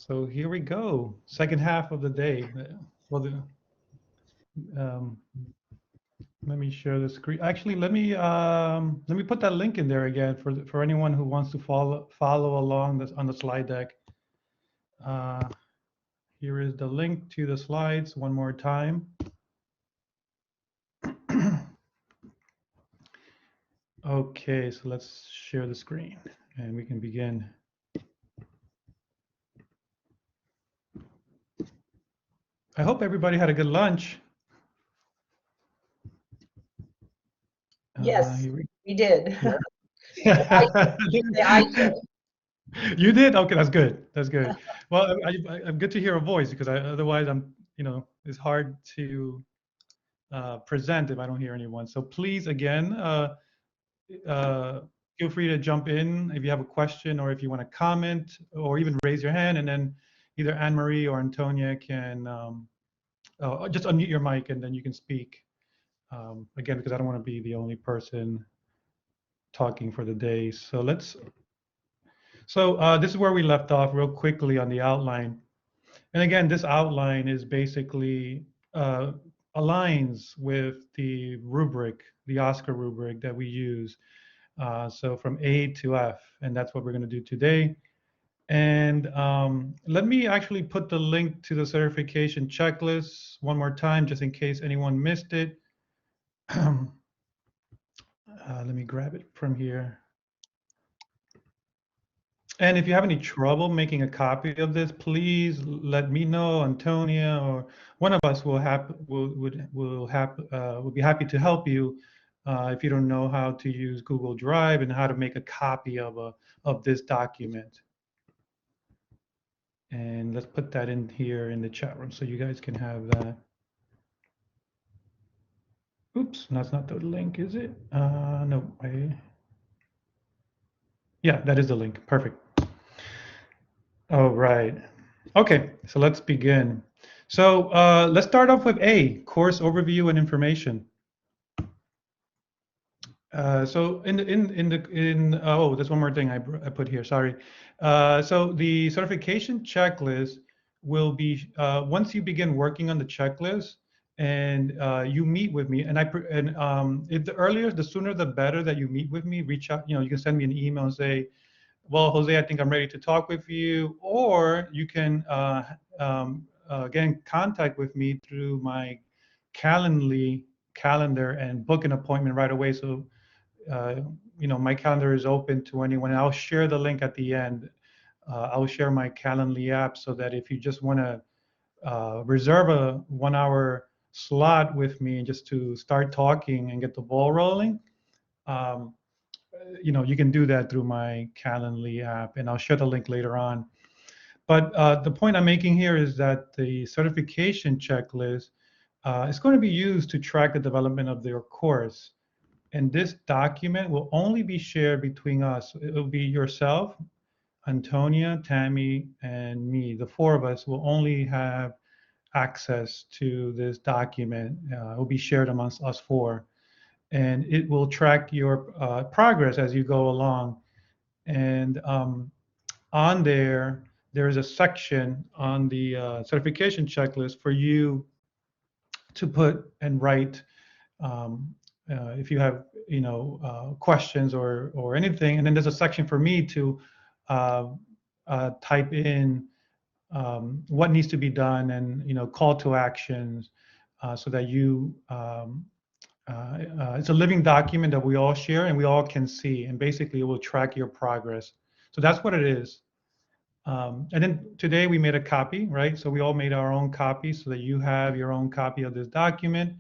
So here we go. Second half of the day. Well, um, let me share the screen. Actually, let me put that link in there again for anyone who wants to follow along this on the slide deck. Here is the link to the slides one more time. Okay, so let's share the screen and we can begin. I hope everybody had a good lunch. Yes, we did. Yeah. The You did? Okay, that's good. That's good. Well, I'm good to hear a voice because otherwise it's hard to present if I don't hear anyone. So please, again, uh, feel free to jump in if you have a question or if you want to comment or even raise your hand, and then either Anne-Marie or Antonia can just unmute your mic and then you can speak. Again, because I don't want to be the only person talking for the day. So this is where we left off real quickly on the outline. And again, this outline is basically aligns with the rubric, the Oscar rubric that we use. So from A to F, and that's what we're going to do today. And let me actually put the link to the certification checklist one more time, just in case anyone missed it. Let me grab it from here. And if you have any trouble making a copy of this, please let me know, Antonia, or one of us will be happy to help you if you don't know how to use Google Drive and how to make a copy of this document. And let's put that in here in the chat room so you guys can have that. Oops, that's not the link, is it? No, yeah, that is the link. Perfect. All right. Okay, so let's begin. So let's start off with A, course overview and information. So oh, there's one more thing I put here. Sorry. So the certification checklist will be once you begin working on the checklist and you meet with me, and if the earlier, the sooner, the better that you meet with me. Reach out. You can send me an email and say, well, Jose, I think I'm ready to talk with you, or you can get in contact with me through my Calendly calendar and book an appointment right away. So, my calendar is open to anyone. I'll share the link at the end. I'll share my Calendly app so that if you just want to reserve a 1-hour slot with me just to start talking and get the ball rolling, you can do that through my Calendly app, and I'll share the link later on. But the point I'm making here is that the certification checklist is going to be used to track the development of your course. And this document will only be shared between us. It will be yourself, Antonia, Tammy, and me. The four of us will only have access to this document. It will be shared amongst us four. And it will track your progress as you go along. And on there is a section on the certification checklist for you to put and write if you have questions or anything. And then there's a section for me to type in what needs to be done and call to actions so that you it's a living document that we all share and we all can see, and basically it will track your progress. So that's what it is. And then today we made a copy, right? So we all made our own copy so that you have your own copy of this document.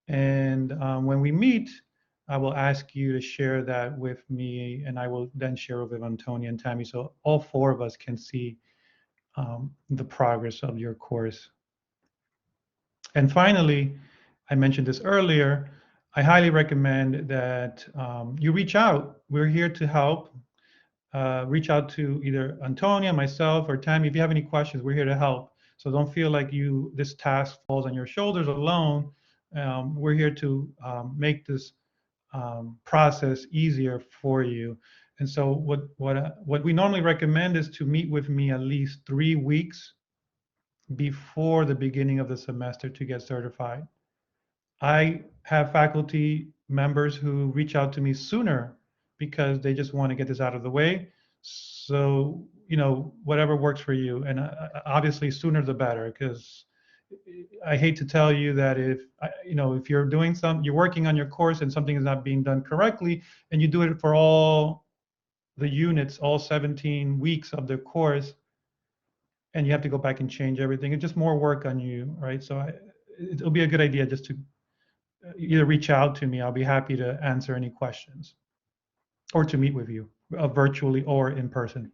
And when we meet, I will ask you to share that with me, and I will then share it with Antonia and Tammy, so all four of us can see the progress of your course. And finally, I mentioned this earlier, I highly recommend that you reach out. We're here to help. Reach out to either Antonia, myself, or Tammy. If you have any questions, we're here to help. So don't feel like this task falls on your shoulders alone. We're here to make this process easier for you. And so what we normally recommend is to meet with me at least 3 weeks before the beginning of the semester to get certified. I have faculty members who reach out to me sooner because they just want to get this out of the way. So, whatever works for you. And obviously, sooner the better, because I hate to tell you that if you're you're working on your course and something is not being done correctly, and you do it for all the units, all 17 weeks of the course, and you have to go back and change everything, it's just more work on you, right? So it'll be a good idea just to either reach out to me. I'll be happy to answer any questions or to meet with you virtually or in person.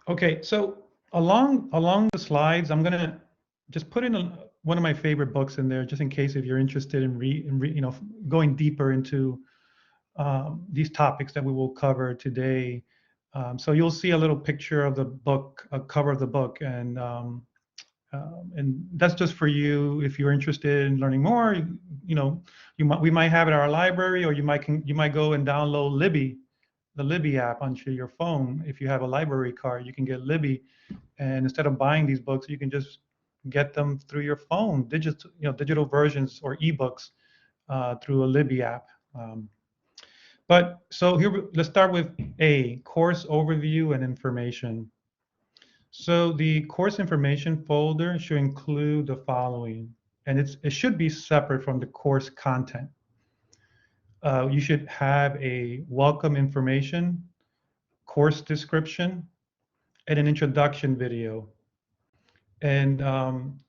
Okay, so along the slides, I'm gonna just put in one of my favorite books in there, just in case if you're interested in going deeper into these topics that we will cover today. So you'll see a little picture of the book, a cover of the book, and that's just for you if you're interested in learning more. We might have it at our library, or you might go and download Libby, the Libby app onto your phone. If you have a library card, you can get Libby, and instead of buying these books, you can just get them through your phone, digital versions or ebooks through a Libby app. But so here, let's start with A, course overview and information. So the course information folder should include the following, and it should be separate from the course content. You should have a welcome information, course description, and an introduction video. And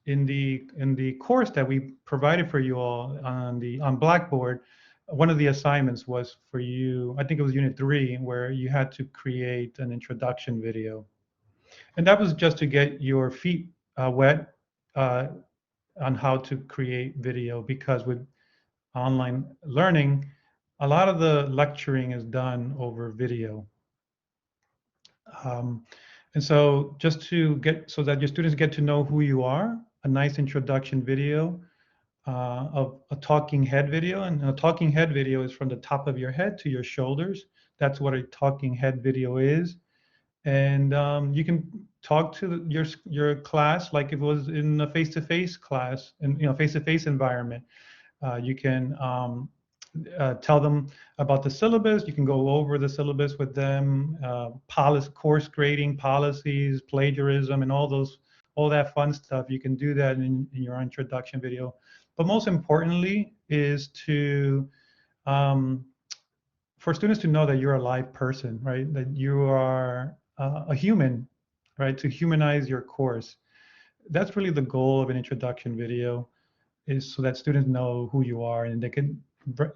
in the course that we provided for you all on Blackboard, one of the assignments was for you, I think it was Unit 3, where you had to create an introduction video. And that was just to get your feet wet on how to create video, because with online learning, a lot of the lecturing is done over video. And so just so that your students get to know who you are, a nice introduction video of a talking head video. And a talking head video is from the top of your head to your shoulders. That's what a talking head video is. And you can talk to your class like if it was in a face-to-face class, and face-to-face environment. You can tell them about the syllabus. You can go over the syllabus with them, course grading policies, plagiarism, and all that fun stuff. You can do that in your introduction video. But most importantly is for students to know that you're a live person, right? That you are a human, right? To humanize your course. That's really the goal of an introduction video, is so that students know who you are and they can, put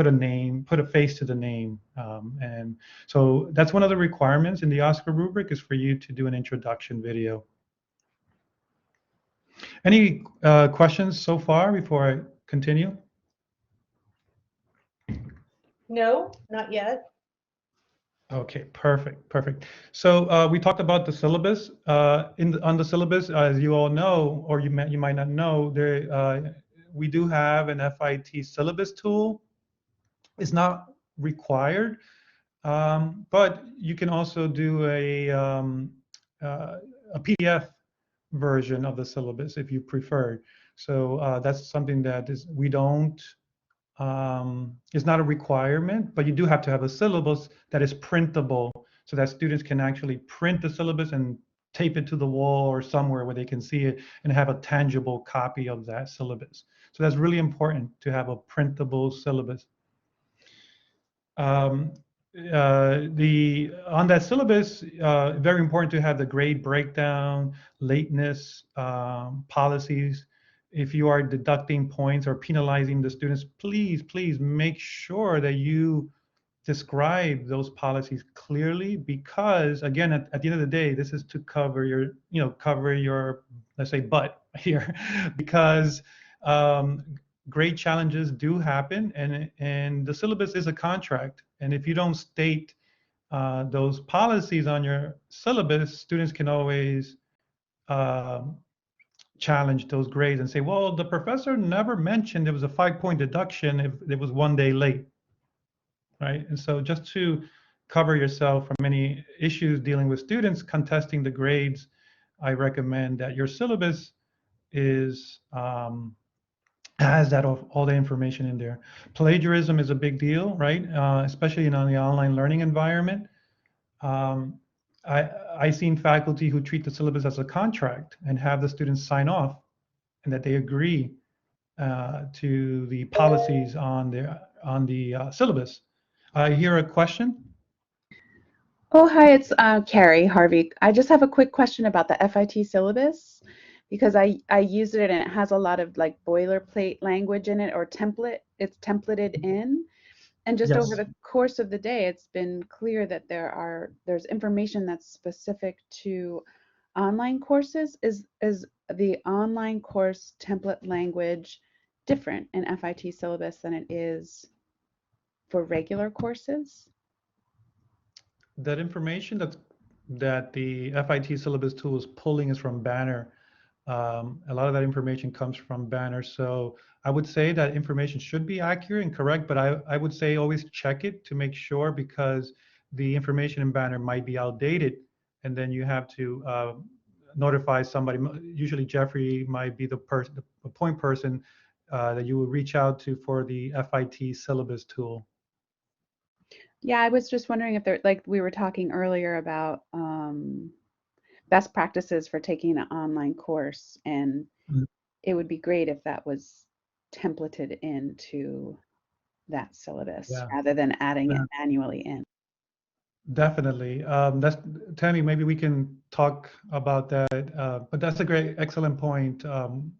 a face to the name. And so that's one of the requirements in the Oscar rubric, is for you to do an introduction video. Any questions so far before I continue? No, not yet. Okay, perfect. So we talked about the syllabus. On the syllabus, as you all know, or you might not know, we do have an FIT syllabus tool. It's not required, but you can also do a PDF version of the syllabus if you prefer. So that's something that we don't. It's not a requirement, but you do have to have a syllabus that is printable, so that students can actually print the syllabus and tape it to the wall or somewhere where they can see it and have a tangible copy of that syllabus. So that's really important, to have a printable syllabus. On that syllabus, very important to have the grade breakdown, lateness policies. If you are deducting points or penalizing the students, please make sure that you describe those policies clearly, because again, at the end of the day, this is to cover your, let's say, butt here, because grade challenges do happen, and the syllabus is a contract. And if you don't state those policies on your syllabus, students can always challenge those grades and say, well, the professor never mentioned there was a 5-point deduction if it was one day late. right? And so just to cover yourself from any issues dealing with students contesting the grades, I recommend that your syllabus is has that all the information in there. Plagiarism is a big deal, right? Especially in on the online learning environment. Um, I've seen faculty who treat the syllabus as a contract and have the students sign off and that they agree to the policies on the syllabus. I hear a question. Oh, hi, it's Carrie Harvey. I just have a quick question about the FIT syllabus because I used it and it has a lot of like boilerplate language in it or template. It's templated in. And just over Yes, the course of the day, it's been clear that there's information that's specific to online courses. Is the online course template language different in FIT syllabus than it is for regular courses? that information that the FIT syllabus tool is pulling is from Banner. A lot of that information comes from Banner. So I would say that information should be accurate and correct, but I would say always check it to make sure because the information in Banner might be outdated. And then you have to notify somebody. Usually Jeffrey might be the point person that you would reach out to for the FIT syllabus tool. Yeah, I was just wondering if there, like we were talking earlier about best practices for taking an online course, and Mhm. it would be great if that was templated into that syllabus Yeah. rather than adding it manually in. Definitely. That's Tammy. Maybe we can talk about that. But that's a excellent point. Um,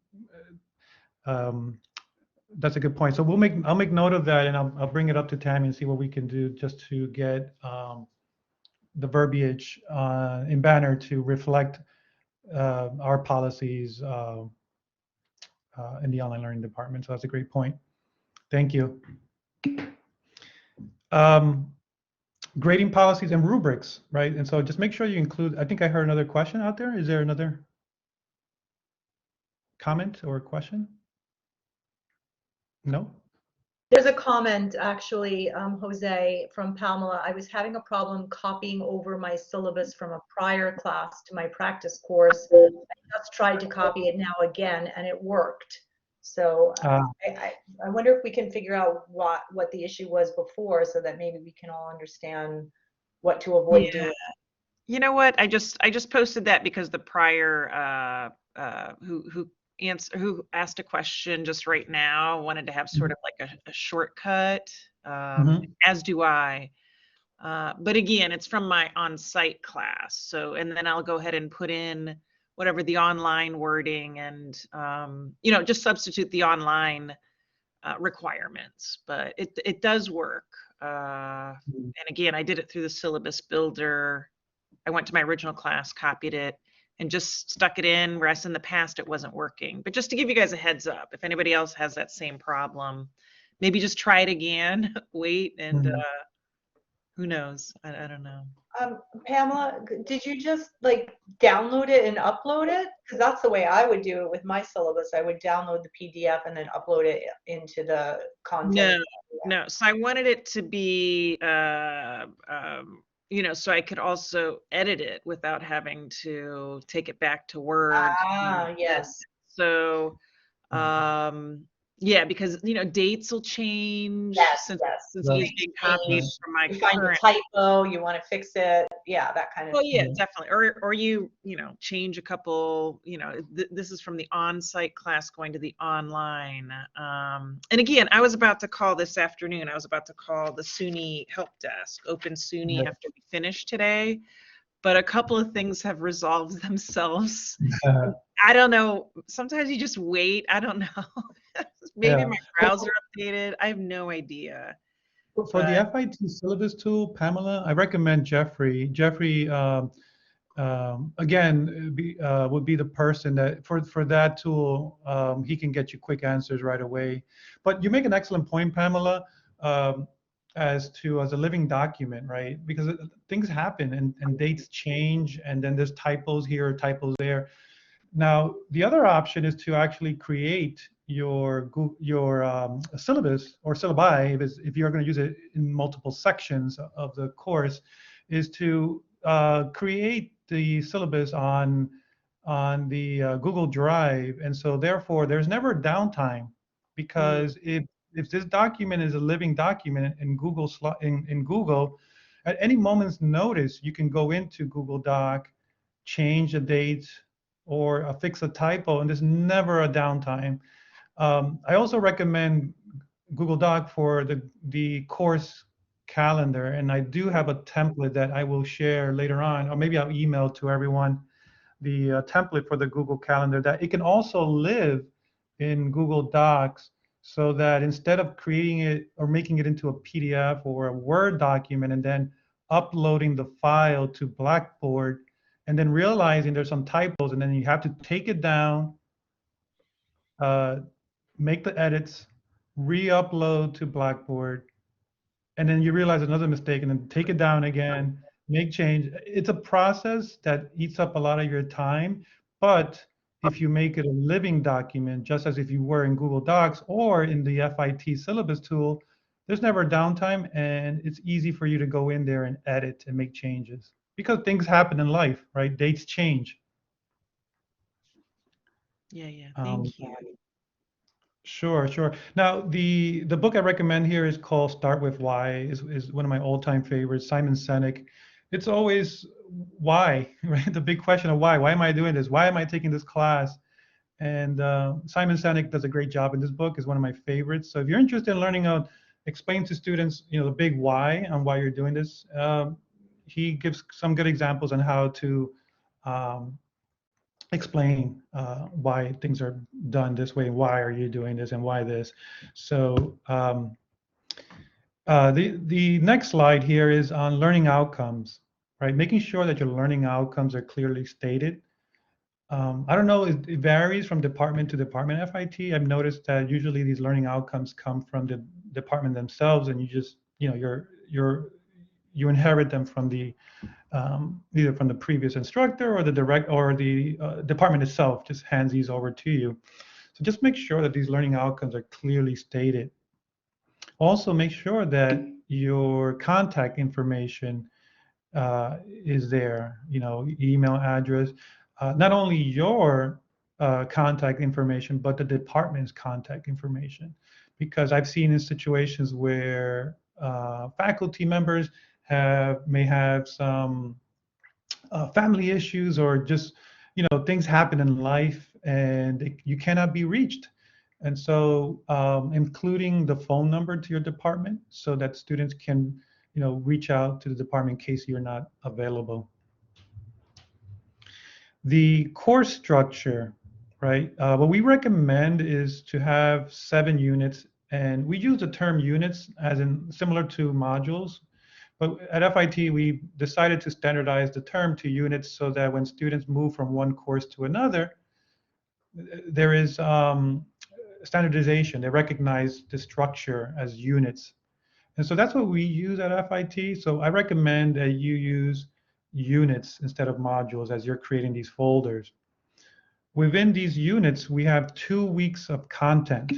that's a good point. So I'll make note of that, and I'll bring it up to Tammy and see what we can do just to get the verbiage in Banner to reflect our policies in the online learning department. So that's a great point. Thank you. Um, Grading policies and rubrics, right? And so just make sure you include, I think I heard another question out there. Is there another comment or question? No? There's a comment actually, Jose, from Pamela. I was having a problem copying over my syllabus from a prior class to my practice course. I just tried to copy it now again and it worked. So I wonder if we can figure out what the issue was before so that maybe we can all understand what to avoid doing. You know what? I just posted that because the prior who asked a question just right now wanted to have sort of like a shortcut, as do I. But again, it's from my on-site class. So, and then I'll go ahead and put in whatever the online wording and, just substitute the online requirements. But it does work. And again, I did it through the syllabus builder. I went to my original class, copied it, and just stuck it in, whereas in the past it wasn't working. But just to give you guys a heads up, if anybody else has that same problem, maybe just try it again, wait, and who knows? I don't know. Pamela, did you just like download it and upload it? Because that's the way I would do it with my syllabus. I would download the PDF and then upload it into the content. No. So I wanted it to be, so I could also edit it without having to take it back to Word. Yes. So, yeah, because dates will change since it is being copied from my you find a typo, you want to fix it, that kind of. Well, yeah, definitely. Or you change a couple. This is from the on-site class going to the online. And again, I was about to call this afternoon. I was about to call the SUNY help desk, Open SUNY, after we finish today. But a couple of things have resolved themselves. I don't know. Sometimes you just wait. I don't know. Maybe my browser updated. I have no idea. For the FIT syllabus tool, Pamela, I recommend Jeffrey. Jeffrey, again, would be the person that for that tool, he can get you quick answers right away. But you make an excellent point, Pamela, as a living document, right? Because things happen and dates change, and then there's typos here, typos there. Now, the other option is to actually create your syllabus or syllabi, if you're going to use it in multiple sections of the course, is to create the syllabus on the Google Drive. And so therefore, there's never downtime, because if this document is a living document in Google, at any moment's notice, you can go into Google Doc, change the dates, or fix a typo, and there's never a downtime. I also recommend Google Doc for the course calendar, and I do have a template that I will share later on, or maybe I'll email to everyone the template for the Google Calendar, that it can also live in Google Docs, so that instead of creating it or making it into a PDF or a Word document and then uploading the file to Blackboard and then realizing there's some typos, and then you have to take it down, make the edits, re-upload to Blackboard, and then you realize another mistake, and then take it down again, make change. It's a process that eats up a lot of your time, but if you make it a living document, just as if you were in Google Docs or in the FIT syllabus tool, there's never downtime, and it's easy for you to go in there and edit and make changes, because things happen in life, right? Dates change. Yeah, thank you. Sure, sure. Now, the book I recommend here is called Start With Why, is one of my all-time favorites, Simon Sinek. It's always why, right? The big question of why. Why am I doing this? Why am I taking this class? And Simon Sinek does a great job in this book, is one of my favorites. So if you're interested in learning how to explain to students, the big why and why you're doing this, he gives some good examples on how to explain why things are done this way, why are you doing this, and why this. So the next slide here is on learning outcomes, right? Making sure that your learning outcomes are clearly stated. I don't know, it varies from department to department at FIT. I've noticed that usually these learning outcomes come from the department themselves, and you just, you inherit them from the either from the previous instructor or the department itself just hands these over to you. So just make sure that these learning outcomes are clearly stated. Also, make sure that your contact information is there, email address, not only your contact information, but the department's contact information. Because I've seen in situations where faculty members may have some family issues, or just, things happen in life and you cannot be reached. And so including the phone number to your department so that students can, reach out to the department in case you're not available. The course structure, right? What we recommend is to have 7 units, and we use the term units as in similar to modules. But at FIT, we decided to standardize the term to units so that when students move from one course to another, there is standardization. They recognize the structure as units. And so that's what we use at FIT. So I recommend that you use units instead of modules as you're creating these folders. Within these units, we have 2 weeks of content,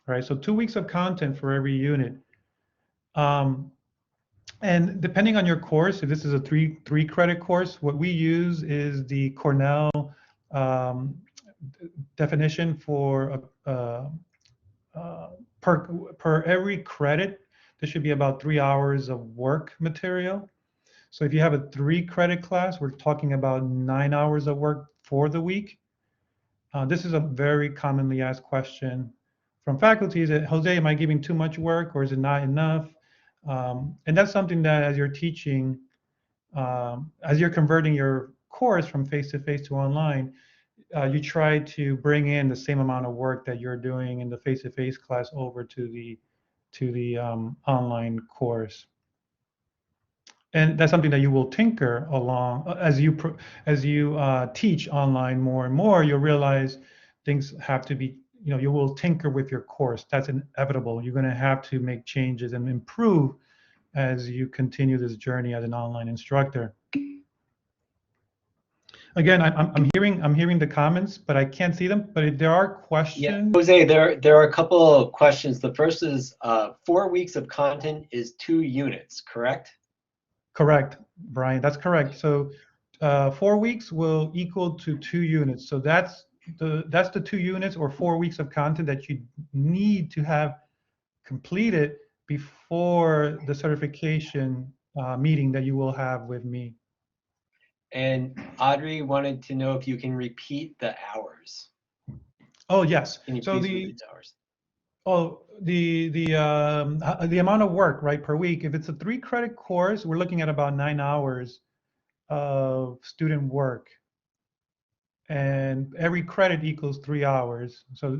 right? So 2 weeks of content for every unit. And depending on your course, if this is a three credit course, what we use is the Cornell definition for per every credit, there should be about 3 hours of work material. So if you have a 3 credit class, we're talking about 9 hours of work for the week. This is a very commonly asked question from faculty. Is it, Jose, am I giving too much work, or is it not enough? And that's something that as you're teaching, as you're converting your course from face-to-face to online, you try to bring in the same amount of work that you're doing in the face-to-face class over to the online course. And that's something that you will tinker along as you teach online more and more. You'll realize things have to be, you will tinker with your course. That's inevitable. You're going to have to make changes and improve as you continue this journey as an online instructor. Again, I'm hearing the comments, but I can't see them. But if there are questions, Jose, there are a couple of questions. The first is 4 weeks of content is 2 units, correct? correct, Brian. That's correct. So 4 weeks will equal to 2 units. So that's the 2 units or 4 weeks of content that you need to have completed before the certification meeting that you will have with me. And Audrey wanted to know if you can repeat the hours. Oh yes. Can you So please repeat the hours? The amount of work, right, per week. If it's a 3-credit course, we're looking at about 9 hours of student work, and every credit equals 3 hours. So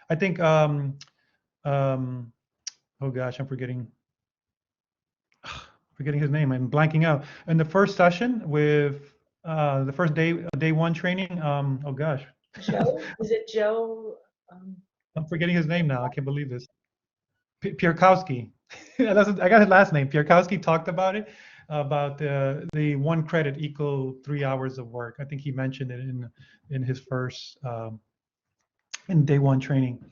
I think oh gosh, I'm forgetting his name. I'm blanking out. In the first session with the first day 1 training. Oh gosh. Joe? Is it Joe? I'm forgetting his name now. I can't believe this. Pierkowski. I got his last name. Pierkowski talked about it, about the 1 credit equal 3 hours of work. I think he mentioned it in his first in day 1 training.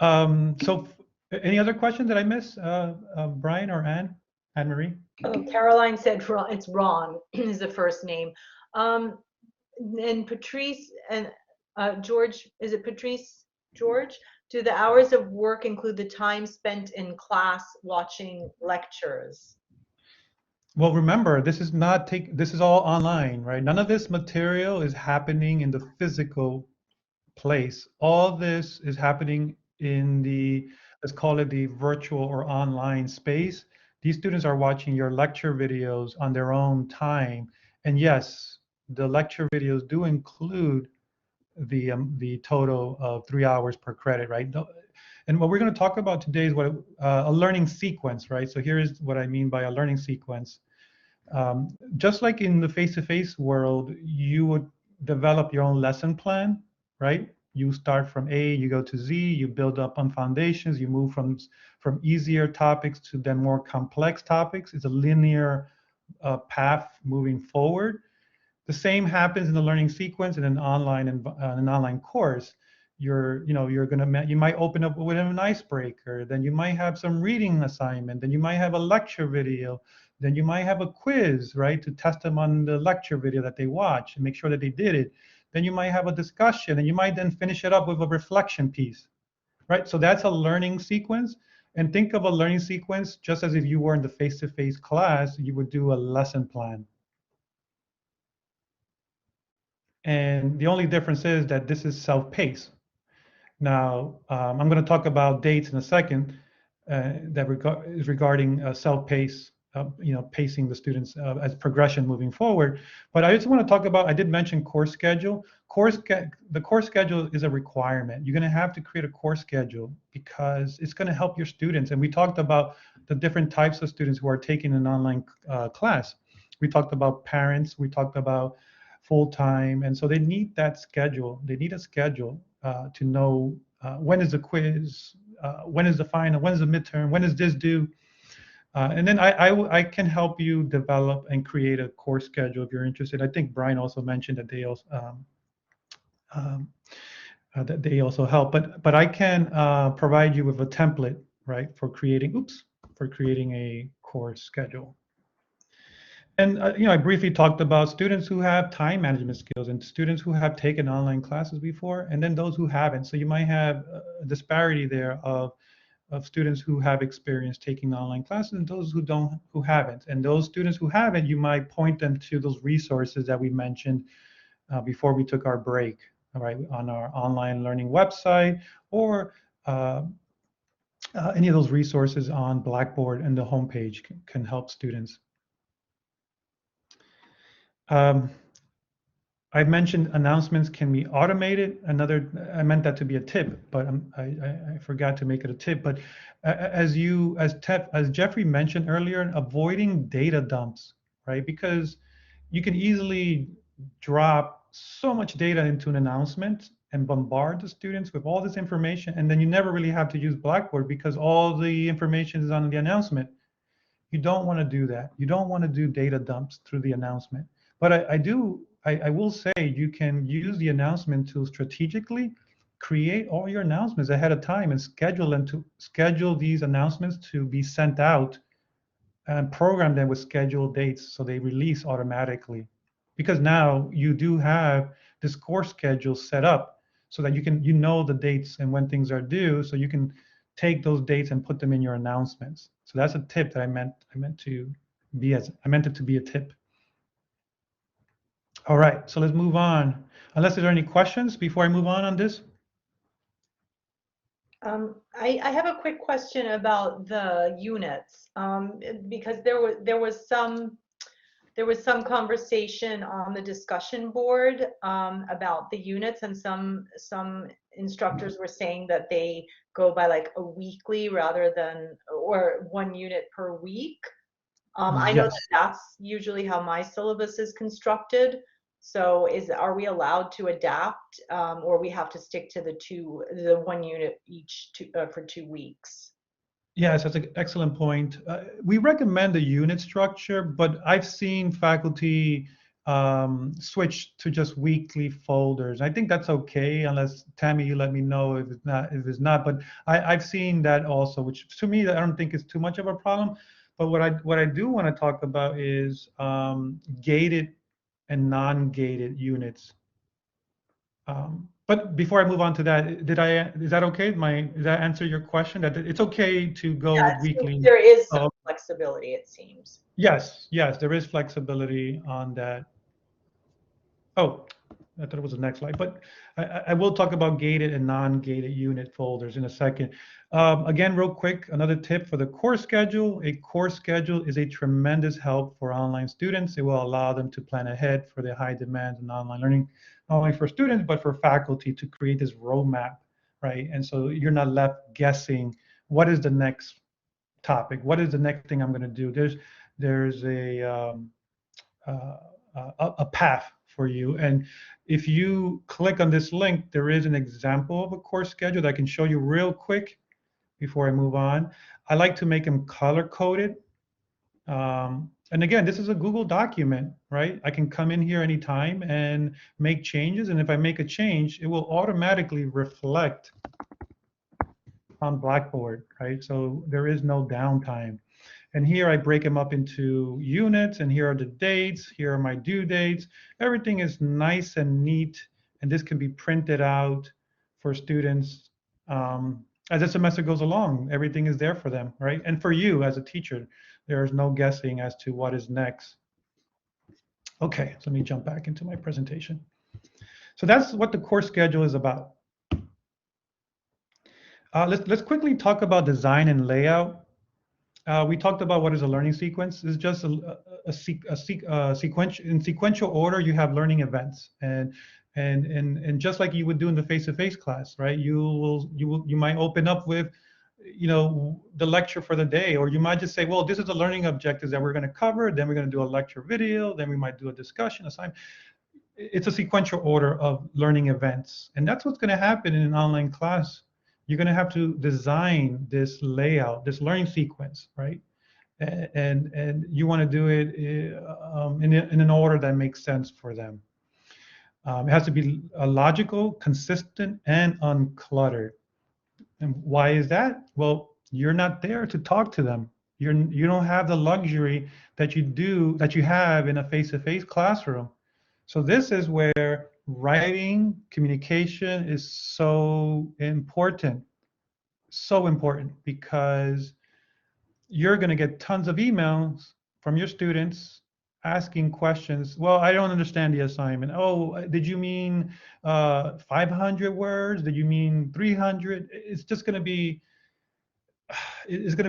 So any other questions that I missed, Brian or Anne Marie? Oh, Caroline said it's Ron is the first name. And Patrice and George, is it Patrice George? Do the hours of work include the time spent in class watching lectures? Well, remember, this is all online, right? None of this material is happening in the physical place. All this is happening in the, let's call it the virtual or online space. These students are watching your lecture videos on their own time. And yes, the lecture videos do include the total of 3 hours per credit, right? And what we're going to talk about today is what a learning sequence, right? So here's what I mean by a learning sequence. Just like in the face-to-face world, you would develop your own lesson plan, right? You start from A, you go to Z, you build up on foundations, you move from easier topics to then more complex topics. It's a linear path moving forward. The same happens in the learning sequence in an online course. You might open up with an icebreaker, then you might have some reading assignment, then you might have a lecture video, then you might have a quiz, right, to test them on the lecture video that they watch and make sure that they did it. Then you might have a discussion, and you might then finish it up with a reflection piece, right? So that's a learning sequence. And think of a learning sequence just as if you were in the face-to-face class, you would do a lesson plan. And the only difference is that this is self-paced. Now, I'm going to talk about dates in a second that is regarding self-pace, pacing the students as progression moving forward. But I just want to talk about, I did mention course schedule. The course schedule is a requirement. You're going to have to create a course schedule because it's going to help your students. And we talked about the different types of students who are taking an online class. We talked about parents. We talked about full-time. And so they need that schedule. They need a schedule to know when is the quiz, when is the final, when is the midterm, when is this due. And then I can help you develop and create a course schedule if you're interested. I think Brian also mentioned that they also help, but I can provide you with a template, right, for creating a course schedule. And I briefly talked about students who have time management skills and students who have taken online classes before, and then those who haven't. So you might have a disparity there of students who have experience taking online classes and those who haven't. And those students who haven't, you might point them to those resources that we mentioned before we took our break, all right, on our online learning website, or any of those resources on Blackboard and the homepage can help students. I've mentioned announcements can be automated. I meant that to be a tip, but I forgot to make it a tip. But as Jeffrey mentioned earlier, avoiding data dumps, right? Because you can easily drop so much data into an announcement and bombard the students with all this information, and then you never really have to use Blackboard because all the information is on the announcement. You don't want to do that. You don't want to do data dumps through the announcement. But I will say you can use the announcement tool strategically, create all your announcements ahead of time and schedule these announcements to be sent out and program them with scheduled dates so they release automatically. Because now you do have this course schedule set up so that you know the dates and when things are due, so you can take those dates and put them in your announcements. So that's a tip that I meant it to be a tip. All right, so let's move on. Unless there are any questions before I move on this. I have a quick question about the units, because there was some conversation on the discussion board about the units, and some instructors were saying that they go by like a weekly rather than, or 1 unit per week. I know that Yes. that's usually how my syllabus is constructed. So are we allowed to adapt, or we have to stick to the 1 unit each for 2 weeks? Yes, that's an excellent point. We recommend a unit structure, but I've seen faculty switch to just weekly folders. I think that's okay, unless Tammy, you let me know if it's not. If it's not, but I've seen that also, which to me I don't think is too much of a problem. But what I do want to talk about is gated and non-gated units. But before I move on to that, is that okay? Does that answer your question? That it's okay to go with weekly? There is some flexibility, it seems. Yes, there is flexibility on that. Oh, I thought it was the next slide, but I will talk about gated and non-gated unit folders in a second. Again, real quick, another tip for the course schedule. A course schedule is a tremendous help for online students. It will allow them to plan ahead for the high demands in online learning, not only for students, but for faculty to create this roadmap, right? And so you're not left guessing, what is the next topic? What is the next thing I'm going to do? There's a path for you. And if you click on this link, there is an example of a course schedule that I can show you real quick before I move on. I like to make them color coded. And again, this is a Google document, right? I can come in here anytime and make changes. And if I make a change, it will automatically reflect on Blackboard, right? So there is no downtime. And here I break them up into units, and here are the dates, here are my due dates. Everything is nice and neat, and this can be printed out for students as the semester goes along. Everything is there for them, right? And for you as a teacher, there's no guessing as to what is next. Okay, so let me jump back into my presentation. So that's what the course schedule is about. Let's quickly talk about design and layout. We talked about what is a learning sequence. It's just in sequential order. You have learning events, and just like you would do in the face-to-face class, right? You might open up with, the lecture for the day, or you might just say, well, this is the learning objectives that we're going to cover. Then we're going to do a lecture video. Then we might do a discussion assignment. It's a sequential order of learning events, and that's what's going to happen in an online class. You're going to have to design this layout, this learning sequence, right? And you want to do it in an order that makes sense for them. It has to be logical, consistent, and uncluttered. And why is that? Well, you're not there to talk to them. You don't have the luxury that you have in a face-to-face classroom. So this is where writing communication is so important because you're going to get tons of emails from your students asking questions. Well, I don't understand the assignment. Oh, did you mean 500 words? Did you mean 300? It's going to be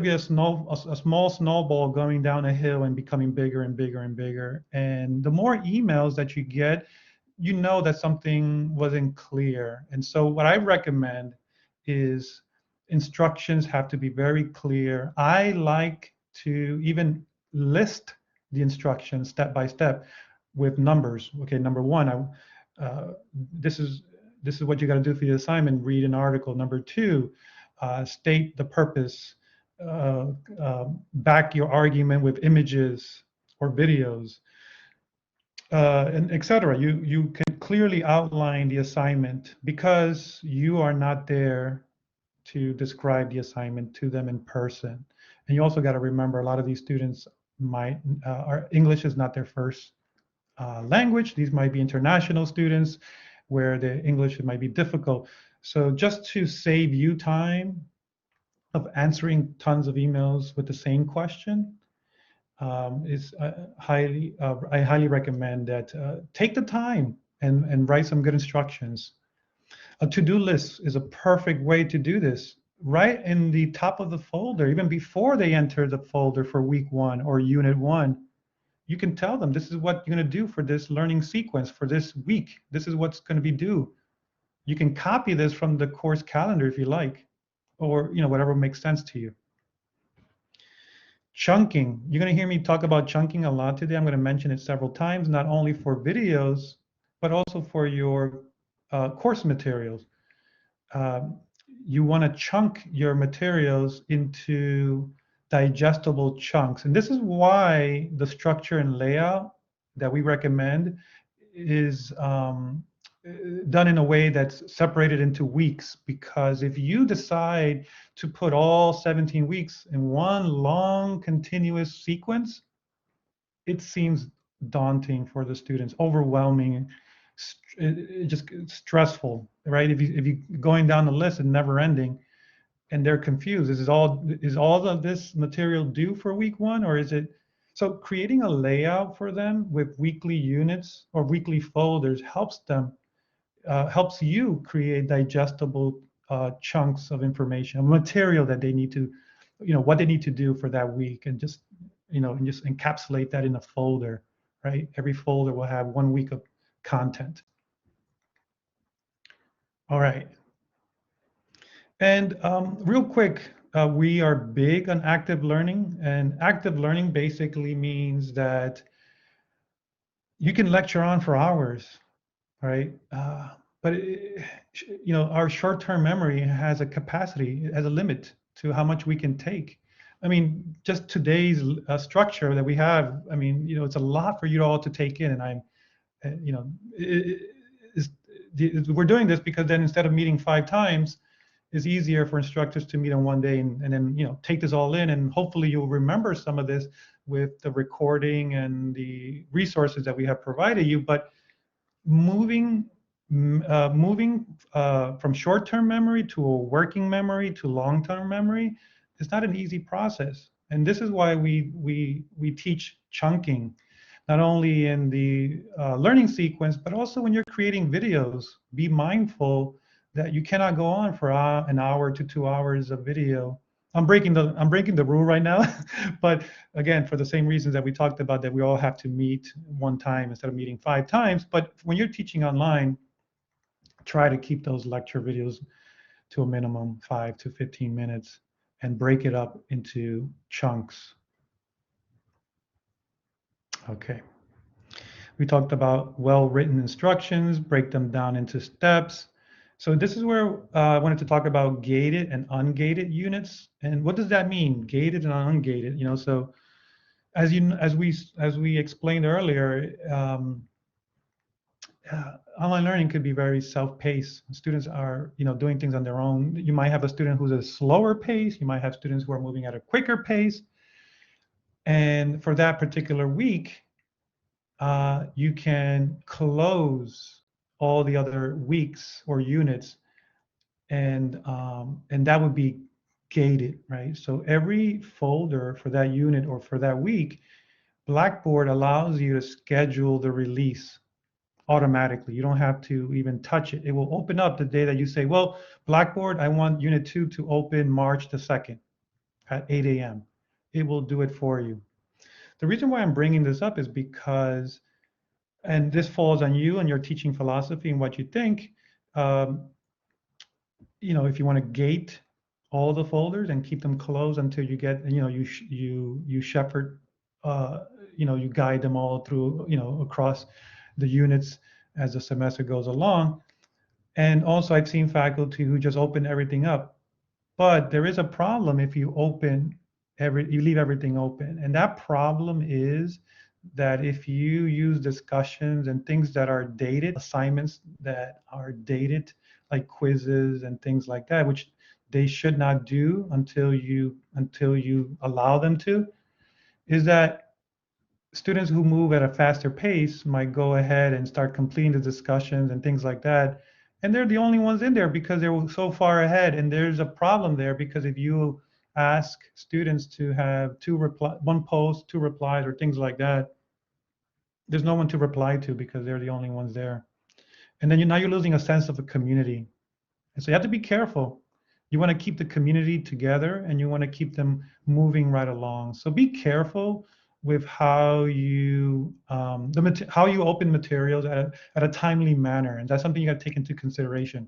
a small snowball going down a hill and becoming bigger and bigger and bigger. And the more emails that you get, you know that something wasn't clear. And so what I recommend is instructions have to be very clear. I like to even list the instructions step by step with numbers. Okay, number one, this is what you got to do for the assignment. Read an article. Number two, state the purpose. Back your argument with images or videos. and etc. You can clearly outline the assignment because you are not there to describe the assignment to them in person. And you also got to remember a lot of these students might are English is not their first language. These might be international students where the English might be difficult. So just to save you time of answering tons of emails with the same question, is I highly recommend that take the time and write some good instructions. A to-do list is a perfect way to do this. Right in the top of the folder, even before they enter the folder for week 1 or unit 1, you can tell them this is what you're going to do for this learning sequence for this week. This is what's going to be due. You can copy this from the course calendar if you like, or whatever makes sense to you. Chunking. You're going to hear me talk about chunking a lot today. I'm going to mention it several times, not only for videos, but also for your course materials. You want to chunk your materials into digestible chunks. And this is why the structure and layout that we recommend is done in a way that's separated into weeks. Because if you decide to put all 17 weeks in one long continuous sequence, it seems daunting for the students, overwhelming, just stressful, right? If you going down the list and never ending, and they're confused. Is all of this material due for week 1, or is it? So creating a layout for them with weekly units or weekly folders helps you create digestible chunks of information, material that they need to, what they need to do for that week, and just encapsulate that in a folder, right? Every folder will have 1 week of content. All right. And real quick, we are big on active learning, and active learning basically means that you can lecture on for hours, right? But our short-term memory has a capacity, it has a limit to how much we can take. I mean, just today's structure that we have, I mean, it's a lot for you all to take in, and I'm, we're doing this because then instead of meeting 5 times, it's easier for instructors to meet on one day and then take this all in, and hopefully you'll remember some of this with the recording and the resources that we have provided you. But moving from short-term memory to a working memory to long-term memory is not an easy process, and this is why we teach chunking, not only in the learning sequence, but also when you're creating videos. Be mindful that you cannot go on for an hour to 2 hours of video. I'm breaking the rule right now, but again, for the same reasons that we talked about, that we all have to meet one time instead of meeting 5 times. But when you're teaching online, try to keep those lecture videos to a minimum 5 to 15 minutes and break it up into chunks. Okay. We talked about well-written instructions, break them down into steps. So this is where I wanted to talk about gated and ungated units. And what does that mean, gated and ungated? So as we explained earlier, online learning could be very self-paced. Students are doing things on their own. You might have a student who's at a slower pace. You might have students who are moving at a quicker pace. And for that particular week, you can close all the other weeks or units, and that would be gated, right? So every folder for that unit or for that week, Blackboard allows you to schedule the release automatically. You don't have to even touch it. It will open up the day that you say, well, Blackboard, I want Unit 2 to open March the 2nd at 8 a.m. It will do it for you. The reason why I'm bringing this up is because, and this falls on you and your teaching philosophy and what you think, if you want to gate all the folders and keep them closed until you get, you shepherd, you guide them all through, across the units as the semester goes along. And also I've seen faculty who just open everything up, but there is a problem if you leave everything open. And that problem is that if you use discussions and things that are dated, assignments that are dated, like quizzes and things like that, which they should not do until you allow them to, is that students who move at a faster pace might go ahead and start completing the discussions and things like that. And they're the only ones in there because they're so far ahead. And there's a problem there because if you ask students to have one post, two replies, or things like that, there's no one to reply to because they're the only ones there. And then now you're losing a sense of a community. And so you have to be careful. You want to keep the community together and you want to keep them moving right along. So be careful with how you how you open materials at a timely manner, and that's something you got to take into consideration.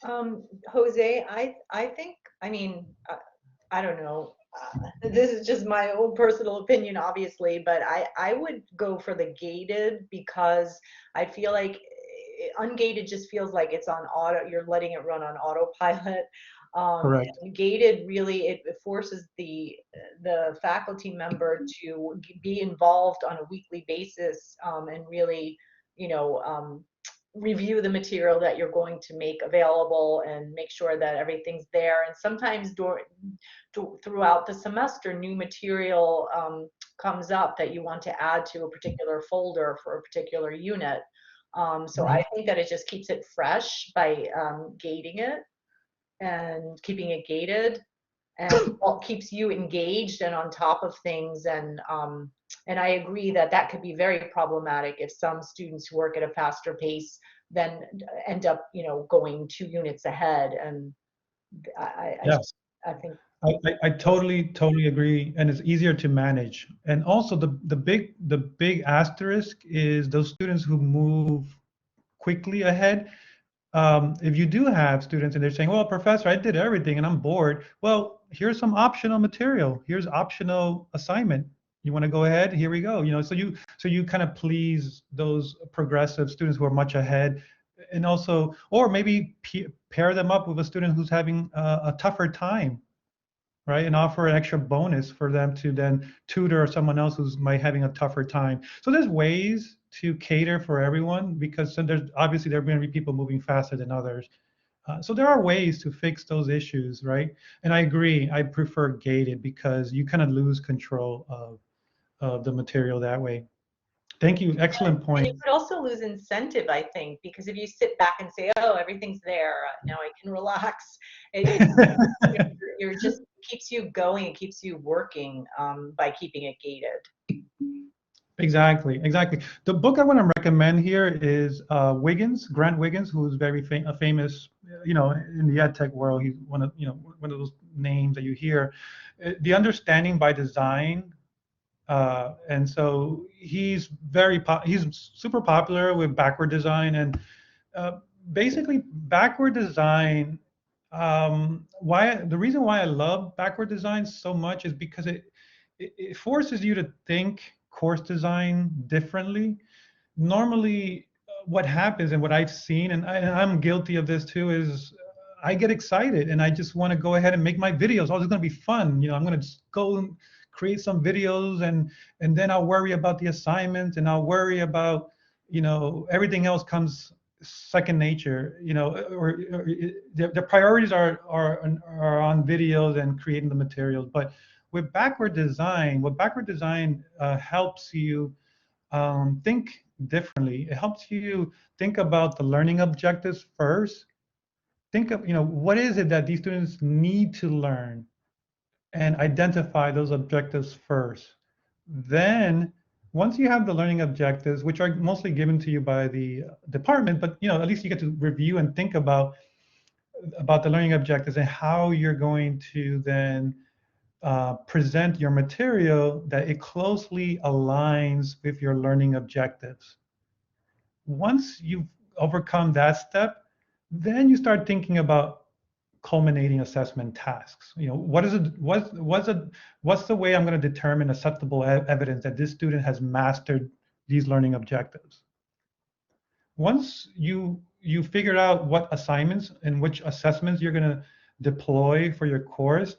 Jose, I think, I mean, I don't know. This is just my own personal opinion, obviously, but I would go for the gated because I feel like ungated just feels like it's on auto, you're letting it run on autopilot. Correct. And gated really, it forces the faculty member to be involved on a weekly basis, and really, you know, review the material that you're going to make available and make sure that everything's there. And sometimes throughout the semester, new material comes up that you want to add to a particular folder for a particular unit. So I think that it just keeps it fresh by gating it and keeping it gated, and keeps you engaged and on top of things. And I agree that that could be very problematic if some students who work at a faster pace then end up, you know, going 2 units ahead. And Yes. I think I totally agree, and it's easier to manage. And also the big asterisk is those students who move quickly ahead. If you do have students and they're saying, well, professor, I did everything and I'm bored. Well, here's some optional material. Here's optional assignment. You want to go ahead? Here we go. You know, so you kind of please those progressive students who are much ahead, and also, or maybe pair them up with a student who's having a tougher time, right? And offer an extra bonus for them to then tutor someone else who's might having a tougher time. So there's ways to cater for everyone because there's obviously there are going to be people moving faster than others. So there are ways to fix those issues, right? And I agree, I prefer gated because you kind of lose control of the material that way. Thank you, excellent and you point. could also lose incentive, I think, because if you sit back and say, oh, everything's there, now I can relax, you're just keeps you going, it keeps you working by keeping it gated. Exactly. The book I want to recommend here is Grant Wiggins, who's very famous, you know, in the ed tech world. He's one of, you know, one of those names that you hear. The Understanding by Design, and so he's he's super popular with backward design, and basically backward design. Why the reason why I love backward design so much is because it forces you to think course design differently. Normally, what happens and what I've seen, and I'm guilty of this too, is I get excited and I just want to go ahead and make my videos. Oh, it's going to be fun. You know, I'm going to just go and create some videos, and then I'll worry about the assignment, and I'll worry about, you know, everything else comes second nature. You know, or the priorities are on videos and creating the materials. But with backward design, what backward design helps you think differently. It helps you think about the learning objectives first. Think of, you know, what is it that these students need to learn, and identify those objectives first. Then, once you have the learning objectives, which are mostly given to you by the department, but you know, at least you get to review and think about the learning objectives and how you're going to then present your material that it closely aligns with your learning objectives. Once you've overcome that step, then you start thinking about culminating assessment tasks. You know, what's the way I'm going to determine acceptable evidence that this student has mastered these learning objectives? Once you figured out what assignments and which assessments you're going to deploy for your course,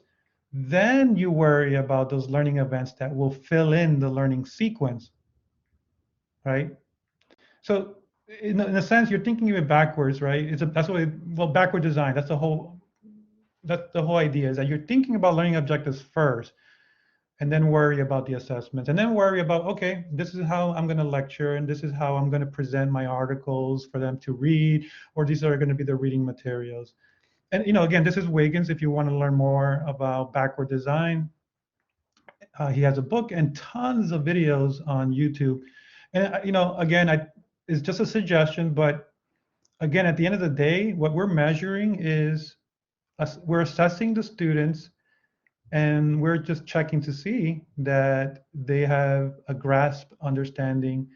Then you worry about those learning events that will fill in the learning sequence, right? So in a sense, you're thinking of it backwards, right? That's what well, backward design. That's the whole idea, is that you're thinking about learning objectives first, and then worry about the assessments, and then worry about, okay, this is how I'm going to lecture, and this is how I'm going to present my articles for them to read, or these are going to be the reading materials. And again, this is Wiggins. If you want to learn more about backward design, he has a book and tons of videos on YouTube. And again, it's just a suggestion, but again, at the end of the day, what we're measuring is we're assessing the students, and we're just checking to see that they have a grasp, understanding,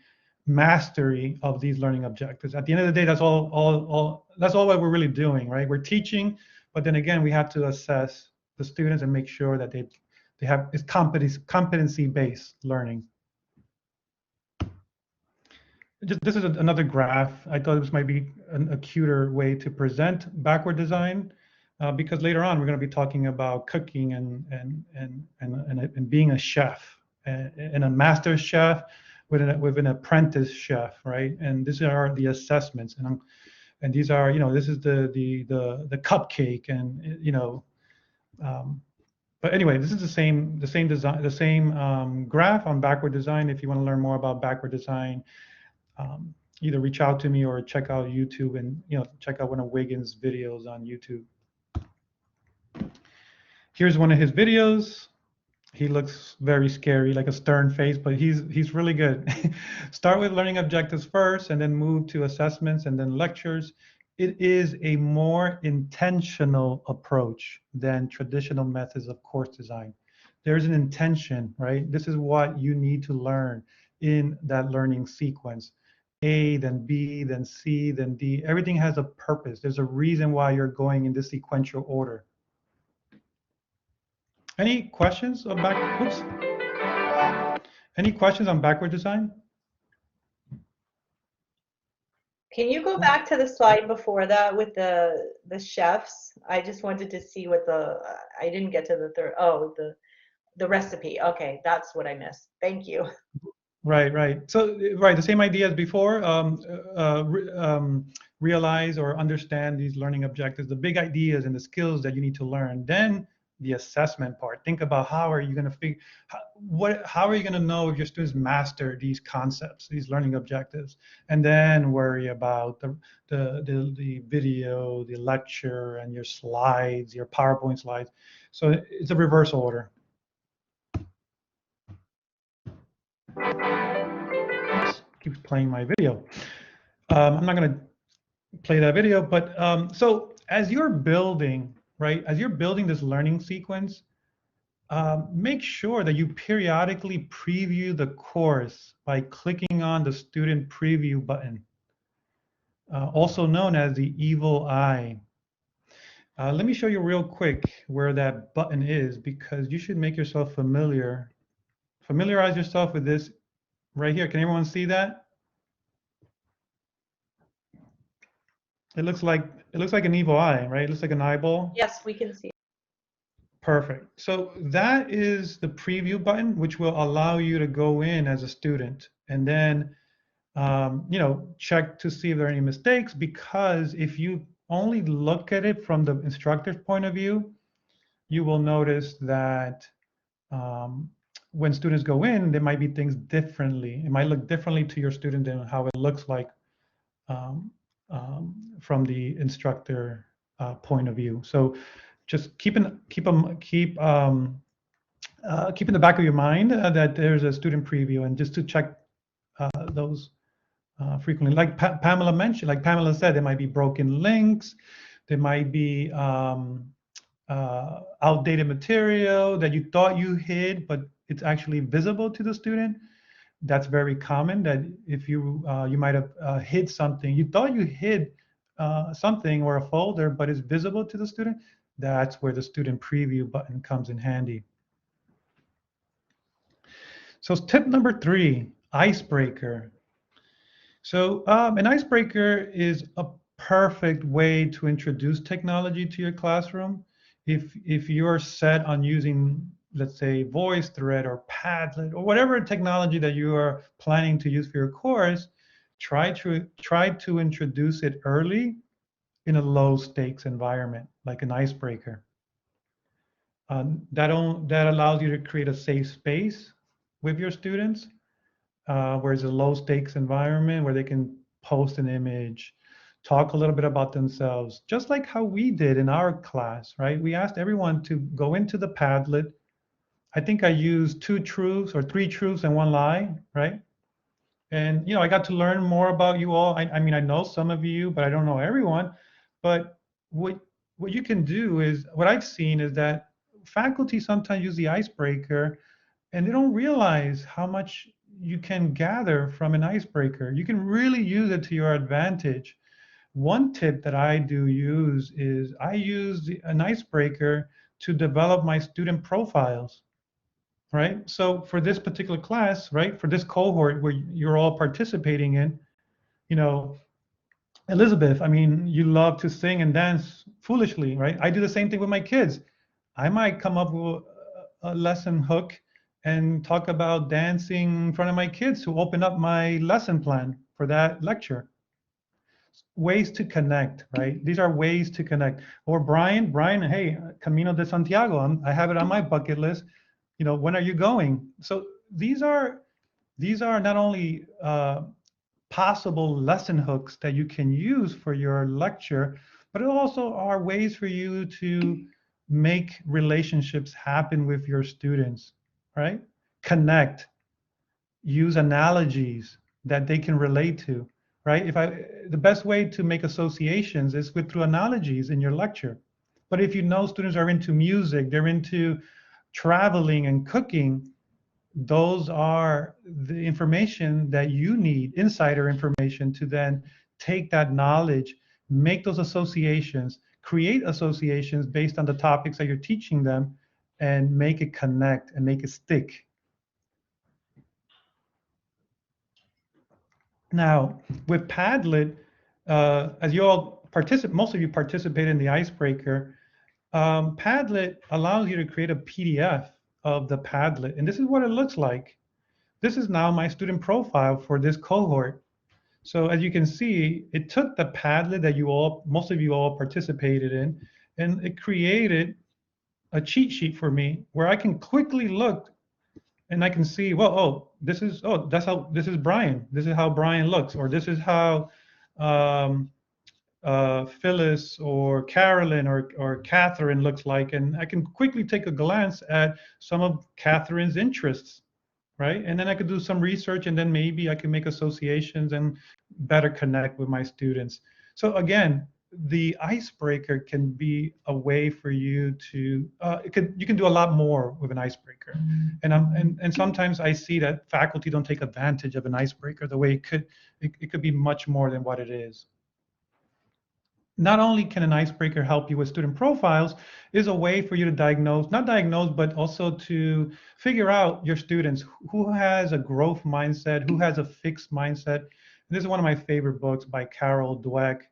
mastery of these learning objectives. At the end of the day, that's all what we're really doing, right? We're teaching, but then again, we have to assess the students and make sure that they have it's competency-based learning. This is another graph. I thought this might be a cuter way to present backward design, because later on we're going to be talking about cooking and being a chef, and a master chef with an apprentice chef, right? And these are the assessments, and these are, this is the cupcake, and but anyway, this is the same design, the same graph on backward design. If you want to learn more about backward design, either reach out to me or check out YouTube, and check out one of Wiggins' videos on YouTube. Here's one of his videos. He looks very scary, like a stern face, but he's really good. Start with learning objectives first, and then move to assessments, and then lectures. It is a more intentional approach than traditional methods of course design. There's an intention, right? This is what you need to learn in that learning sequence. A, then B, then C, then D. Everything has a purpose. There's a reason why you're going in this sequential order. Any questions on Any questions on backward design? Can you go back to the slide before that with the chefs? I just wanted to see what I didn't get to the third. Oh, the recipe. Okay, that's what I missed. Thank you. Right. So, the same idea as before. Realize or understand these learning objectives, the big ideas and the skills that you need to learn. Then the assessment part. Think about how are you going to how are you going to know if your students master these concepts, these learning objectives, and then worry about the video, the lecture, and your slides, your PowerPoint slides. So it's a reverse order. Keeps playing my video. I'm not going to play that video, but so as you're building, right, as you're building this learning sequence, make sure that you periodically preview the course by clicking on the student preview button, also known as the evil eye. Let me show you real quick where that button is, because you should make yourself familiarize yourself with this right here. Can everyone see that? It looks like an evil eye, right? It looks like an eyeball. Yes, we can see. Perfect. So that is the preview button, which will allow you to go in as a student and then, check to see if there are any mistakes. Because if you only look at it from the instructor's point of view, you will notice that when students go in, there might be things differently. It might look differently to your student than how it looks like from the instructor point of view. So just keep in the back of your mind that there's a student preview, and just to check those frequently. Like Pamela mentioned, like Pamela said, there might be broken links, there might be outdated material that you thought you hid, but it's actually visible to the student. That's very common, that if you might have hid something, you thought you hid something or a folder, but it's visible to the student. That's where the student preview button comes in handy. So tip number 3, icebreaker. So an icebreaker is a perfect way to introduce technology to your classroom. if you're set on using, let's say, VoiceThread or Padlet or whatever technology that you are planning to use for your course, try to introduce it early in a low stakes environment, like an icebreaker. That allows you to create a safe space with your students, where it's a low stakes environment where they can post an image, talk a little bit about themselves, just like how we did in our class, right? We asked everyone to go into the Padlet. I think I used 2 truths or 3 truths and 1 lie, right? And I got to learn more about you all. I mean, I know some of you, but I don't know everyone. But what you can do is, what I've seen is that faculty sometimes use the icebreaker and they don't realize how much you can gather from an icebreaker. You can really use it to your advantage. One tip that I do use is I use an icebreaker to develop my student profiles, right? So for this particular class, right, for this cohort where you're all participating in, Elizabeth, I mean, you love to sing and dance foolishly, right? I do the same thing with my kids. I might come up with a lesson hook and talk about dancing in front of my kids to open up my lesson plan for that lecture. Ways to connect, right? These are ways to connect. Or Brian, hey, Camino de Santiago, I have it on my bucket list. When are you going? So these are not only possible lesson hooks that you can use for your lecture, but it also are ways for you to make relationships happen with your students, right? Connect, use analogies that they can relate to, right? The best way to make associations is through analogies in your lecture. But if students are into music, they're into traveling and cooking, those are the information that you need, insider information, to then take that knowledge, make those associations, create associations based on the topics that you're teaching them, and make it connect and make it stick. Now, with Padlet, as you all most of you participate in the Icebreaker, Padlet allows you to create a PDF of the Padlet, and this is what it looks like. This is now my student profile for this cohort. So as you can see, it took the Padlet that most of you all participated in, and it created a cheat sheet for me where I can quickly look and I can see, well, this is Brian. This is how Brian looks, or this is how Phyllis or Carolyn or Catherine looks like, and I can quickly take a glance at some of Catherine's interests, right? And then I could do some research, and then maybe I can make associations and better connect with my students. So again, the Icebreaker can be a way for you to you can do a lot more with an Icebreaker. And sometimes I see that faculty don't take advantage of an Icebreaker the way it could be much more than what it is. Not only can an Icebreaker help you with student profiles, is a way for you to not diagnose, but also to figure out your students, who has a growth mindset, who has a fixed mindset. This is one of my favorite books by Carol Dweck,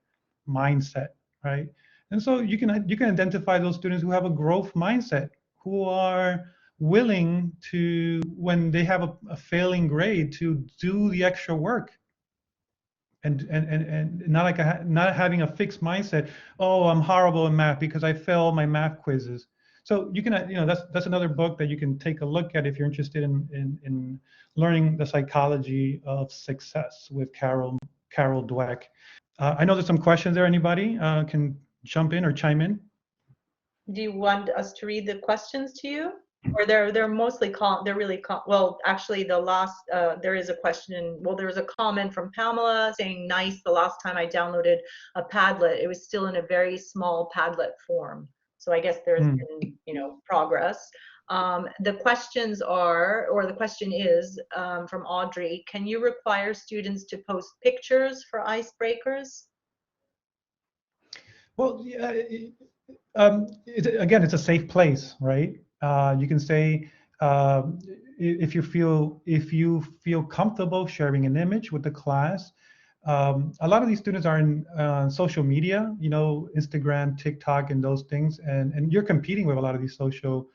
Mindset, right? And so you can identify those students who have a growth mindset, who are willing to, when they have a failing grade, to do the extra work. And not having a fixed mindset. Oh, I'm horrible in math because I failed my math quizzes. So you can, that's another book that you can take a look at if you're interested in learning the psychology of success with Carol Dweck. I know there's some questions there. Anybody can jump in or chime in. Do you want us to read the questions to you? Or they're mostly well, actually the last there is a question, well, there was a comment from Pamela saying, nice, the last time I downloaded a Padlet, it was still in a very small Padlet form. So I guess there's been, progress. The questions are, or the question is from Audrey, can you require students to post pictures for Icebreakers? Well, again, it's a safe place, right? You can say if you feel comfortable sharing an image with the class, a lot of these students are in social media, you know, Instagram, TikTok, and those things, and you're competing with a lot of these social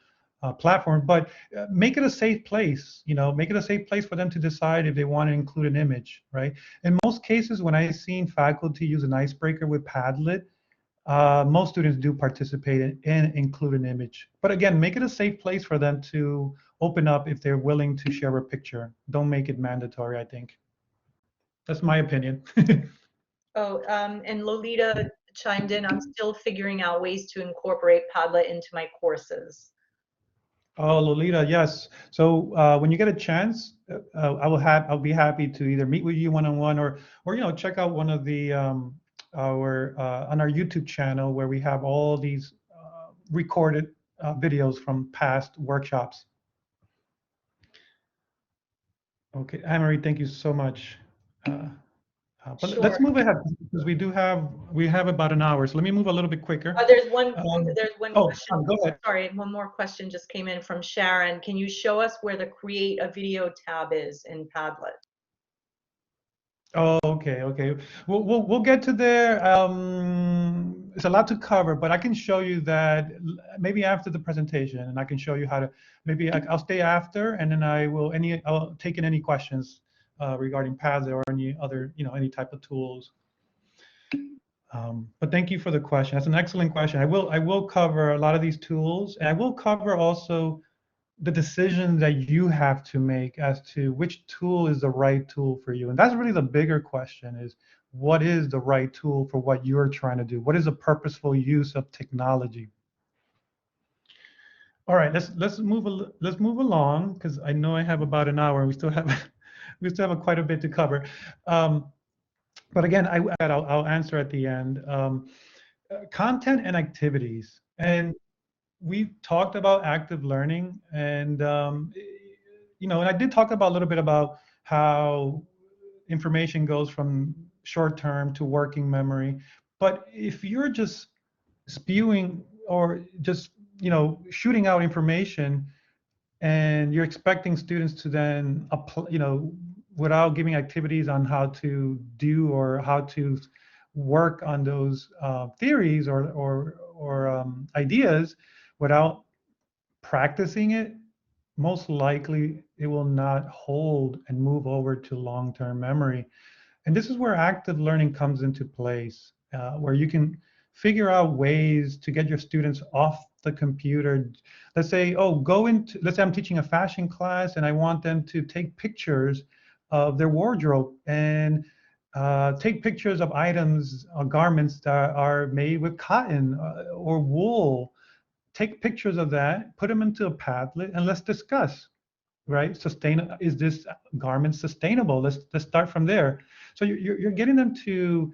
platforms. But make it a safe place, you know, make it a safe place for them to decide if they want to include an image, right? In most cases, when I've seen faculty use an icebreaker with Padlet, most students do participate in include an image. But again, make it a safe place for them to open up if they're willing to share a picture. Don't make it mandatory, I think. That's my opinion. Oh, and Lolita chimed in, I'm still figuring out ways to incorporate Padlet into my courses. Oh, Lolita, yes. So when you get a chance, I'll be happy to either meet with you one-on-one or you know, check out one of the our on our YouTube channel where we have all these recorded videos from past workshops. Okay, Anne-Marie, thank you so much. But Sure. let's move ahead because we have about an hour. So let me move a little bit quicker. There's one Oh, question. go ahead. Sorry, one more question just came in from Sharon. Can you show us where the create a video tab is in Padlet? Oh, okay, okay. We'll get to there. It's a lot to cover, but I can show you that maybe after the presentation, and I can show you how to. Maybe I'll stay after, and then I'll take in any questions regarding Padlet or any other, you know, any type of tools. But thank you for the question. That's an excellent question. I will cover a lot of these tools, and I will cover also the decision that you have to make as to which tool is the right tool for you. And that's really the bigger question: is what is the right tool for what you're trying to do? What is a purposeful use of technology? All right, let's move along because I know I have about an hour and we still have quite a bit to cover. But again, I'll answer at the end. Content and activities, and we talked about active learning, and you know, and I did talk about a little bit about how information goes from short-term to working memory. But if you're just spewing or just, you know, shooting out information and you're expecting students to then apply, you know, without giving activities on how to do or how to work on those theories or ideas without practicing it, most likely it will not hold and move over to long-term memory. And this is where active learning comes into place, where you can figure out ways to get your students off the computer. Let's say, let's say I'm teaching a fashion class and I want them to take pictures of their wardrobe and take pictures of items or garments that are made with cotton or wool. Take pictures of that, put them into a Padlet, and let's discuss, right? Is this garment sustainable? Let's start from there. So you're getting them to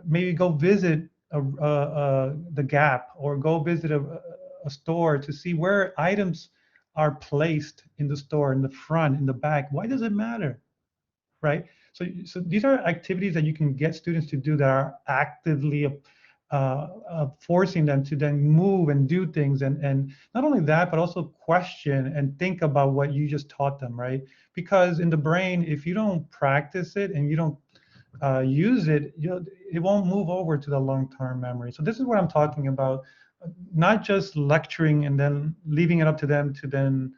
maybe go visit the Gap or go visit a store to see where items are placed in the store, in the front, in the back. Why does it matter, right? So these are activities that you can get students to do that are actively forcing them to then move and do things, and not only that, but also question and think about what you just taught them, right? Because in the brain, if you don't practice it and you don't use it, it won't move over to the long-term memory. So this is what I'm talking about, not just lecturing and then leaving it up to them to then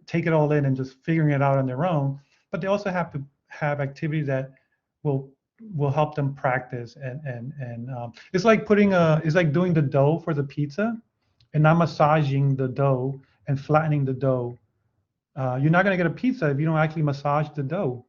take it all in and just figuring it out on their own, but they also have to have activities that will help them practice and it's like it's like doing the dough for the pizza and not massaging the dough and flattening the dough. You're not going to get a pizza if you don't actually massage the dough,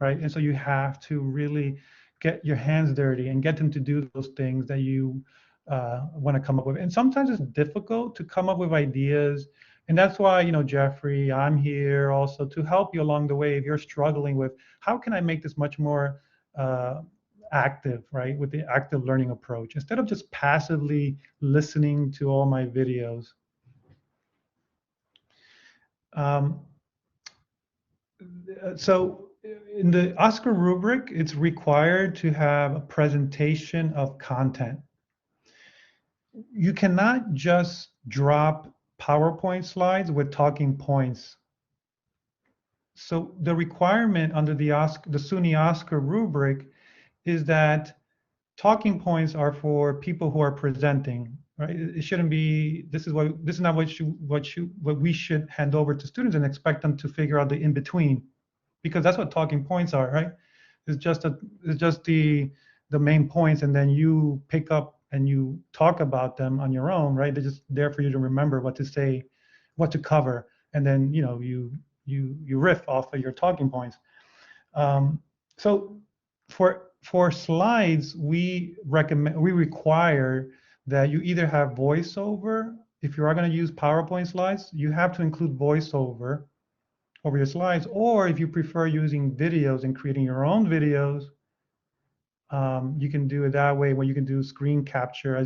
right? And so you have to really get your hands dirty and get them to do those things that you want to come up with. And sometimes it's difficult to come up with ideas. And that's why, you know, Jeffrey, I'm here also to help you along the way if you're struggling with how can I make this much more active, right? With the active learning approach, instead of just passively listening to all my videos. So in the Oscar rubric, it's required to have a presentation of content. You cannot just drop PowerPoint slides with talking points. so the requirement under the SUNY Oscar rubric is that talking points are for people who are presenting, right? It shouldn't be, this is not what we should hand over to students and expect them to figure out the in between, because that's what talking points are, right? It's just the main points, and then you pick up and you talk about them on your own, right? They're just there for you to remember what to say, what to cover, and then you riff off of your talking points. So for slides, we require that you either have voiceover. If you are going to use PowerPoint slides, you have to include voiceover over your slides, or if you prefer using videos and creating your own videos, you can do it that way, where you can do screen capture.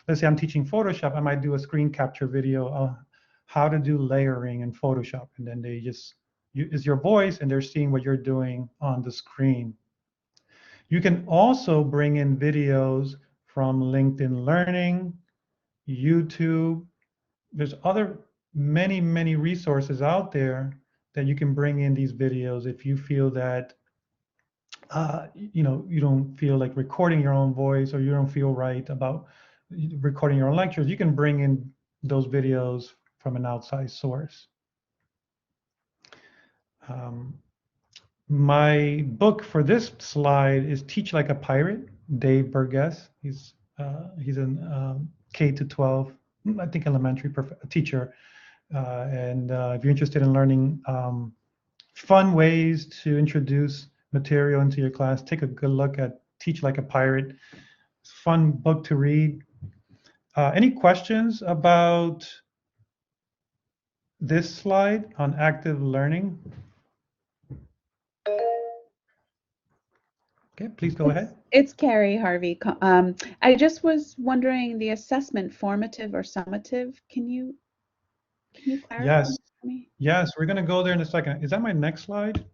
Let's say I'm teaching Photoshop, I might do a screen capture video of how to do layering in Photoshop, and then it's your voice and they're seeing what you're doing on the screen. You can also bring in videos from LinkedIn Learning, YouTube. There's many resources out there that you can bring in these videos if you feel that you don't feel like recording your own voice, or you don't feel right about recording your own lectures. You can bring in those videos from an outside source. My book for this slide is Teach Like a Pirate, Dave Burgess. He's an K to 12, I think elementary teacher. And if you're interested in learning fun ways to introduce material into your class, take a good look at Teach Like a Pirate. It's a fun book to read. Any questions about this slide on active learning? Okay, please go ahead. It's Carrie Harvey. I just was wondering, the assessment, formative or summative, can you clarify Yes. for me? Yes, we're going to go there in a second. Is that my next slide?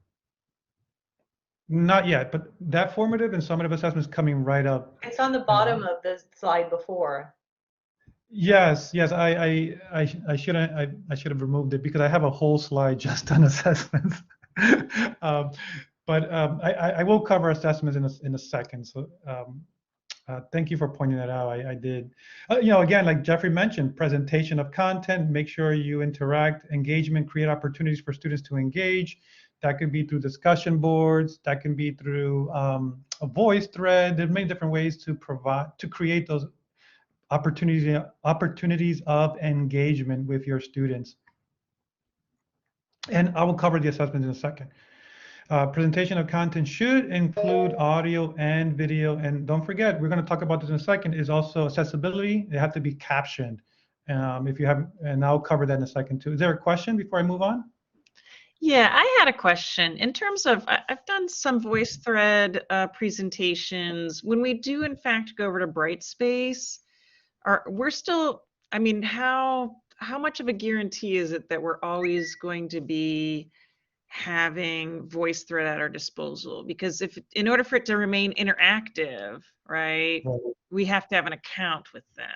Not yet, but that formative and summative assessment is coming right up. It's on the bottom of the slide before. Yes, I should have removed it because I have a whole slide just on assessments. But I will cover assessments in a second. So thank you for pointing that out. I did. Again, like Jeffrey mentioned, presentation of content. Make sure you interact, engagement, create opportunities for students to engage. That could be through discussion boards. That can be through a voice thread. There's many different ways to create those opportunities of engagement with your students. And I will cover the assessment in a second. Presentation of content should include audio and video. And don't forget, we're going to talk about this in a second, is also accessibility. They have to be captioned. If you have, and I'll cover that in a second too. Is there a question before I move on? Yeah, I had a question. In terms of, I've done some VoiceThread presentations. When we do, in fact, go over to Brightspace, we're still, I mean, how much of a guarantee is it that we're always going to be having VoiceThread at our disposal? Because in order for it to remain interactive, right, we have to have an account with them.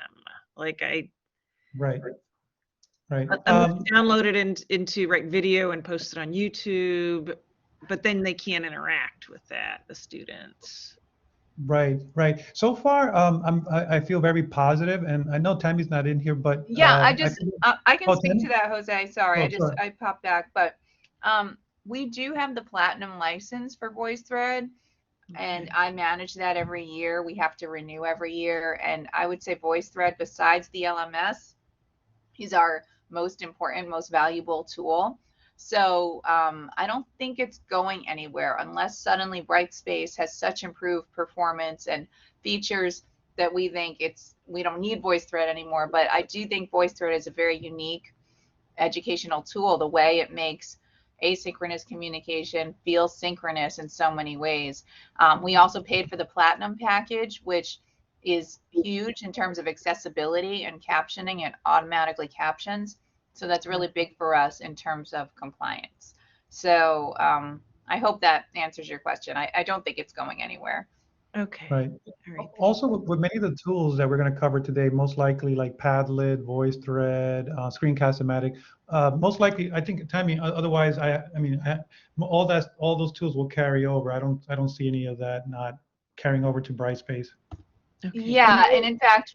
Like Right. Download it into video and post it on YouTube, but then they can't interact with that, the students. Right. So far, I feel very positive, and I know Tammy's not in here, but yeah, I can speak to that, Jose. Sorry, sorry. I popped back, but we do have the platinum license for VoiceThread, and I manage that every year. We have to renew every year, and I would say VoiceThread, besides the LMS, is our most important, most valuable tool. So I don't think it's going anywhere unless suddenly Brightspace has such improved performance and features that we think we don't need VoiceThread anymore. But I do think VoiceThread is a very unique educational tool, the way it makes asynchronous communication feel synchronous in so many ways. We also paid for the platinum package, which is huge in terms of accessibility and captioning. It automatically captions. So that's really big for us in terms of compliance. So I hope that answers your question. I don't think it's going anywhere. Okay. Right. All right. Also, with many of the tools that we're going to cover today, most likely like Padlet, VoiceThread, Screencast-O-Matic, most likely, I think, Tammy. Otherwise, I mean, all those tools will carry over. I don't see any of that not carrying over to Brightspace. Okay. Yeah, and in fact,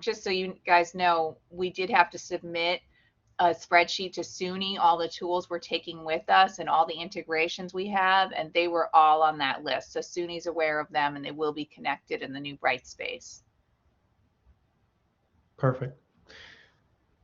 just so you guys know, we did have to submit a spreadsheet to SUNY, all the tools we're taking with us and all the integrations we have, and they were all on that list. So SUNY's aware of them and they will be connected in the new Brightspace. Perfect.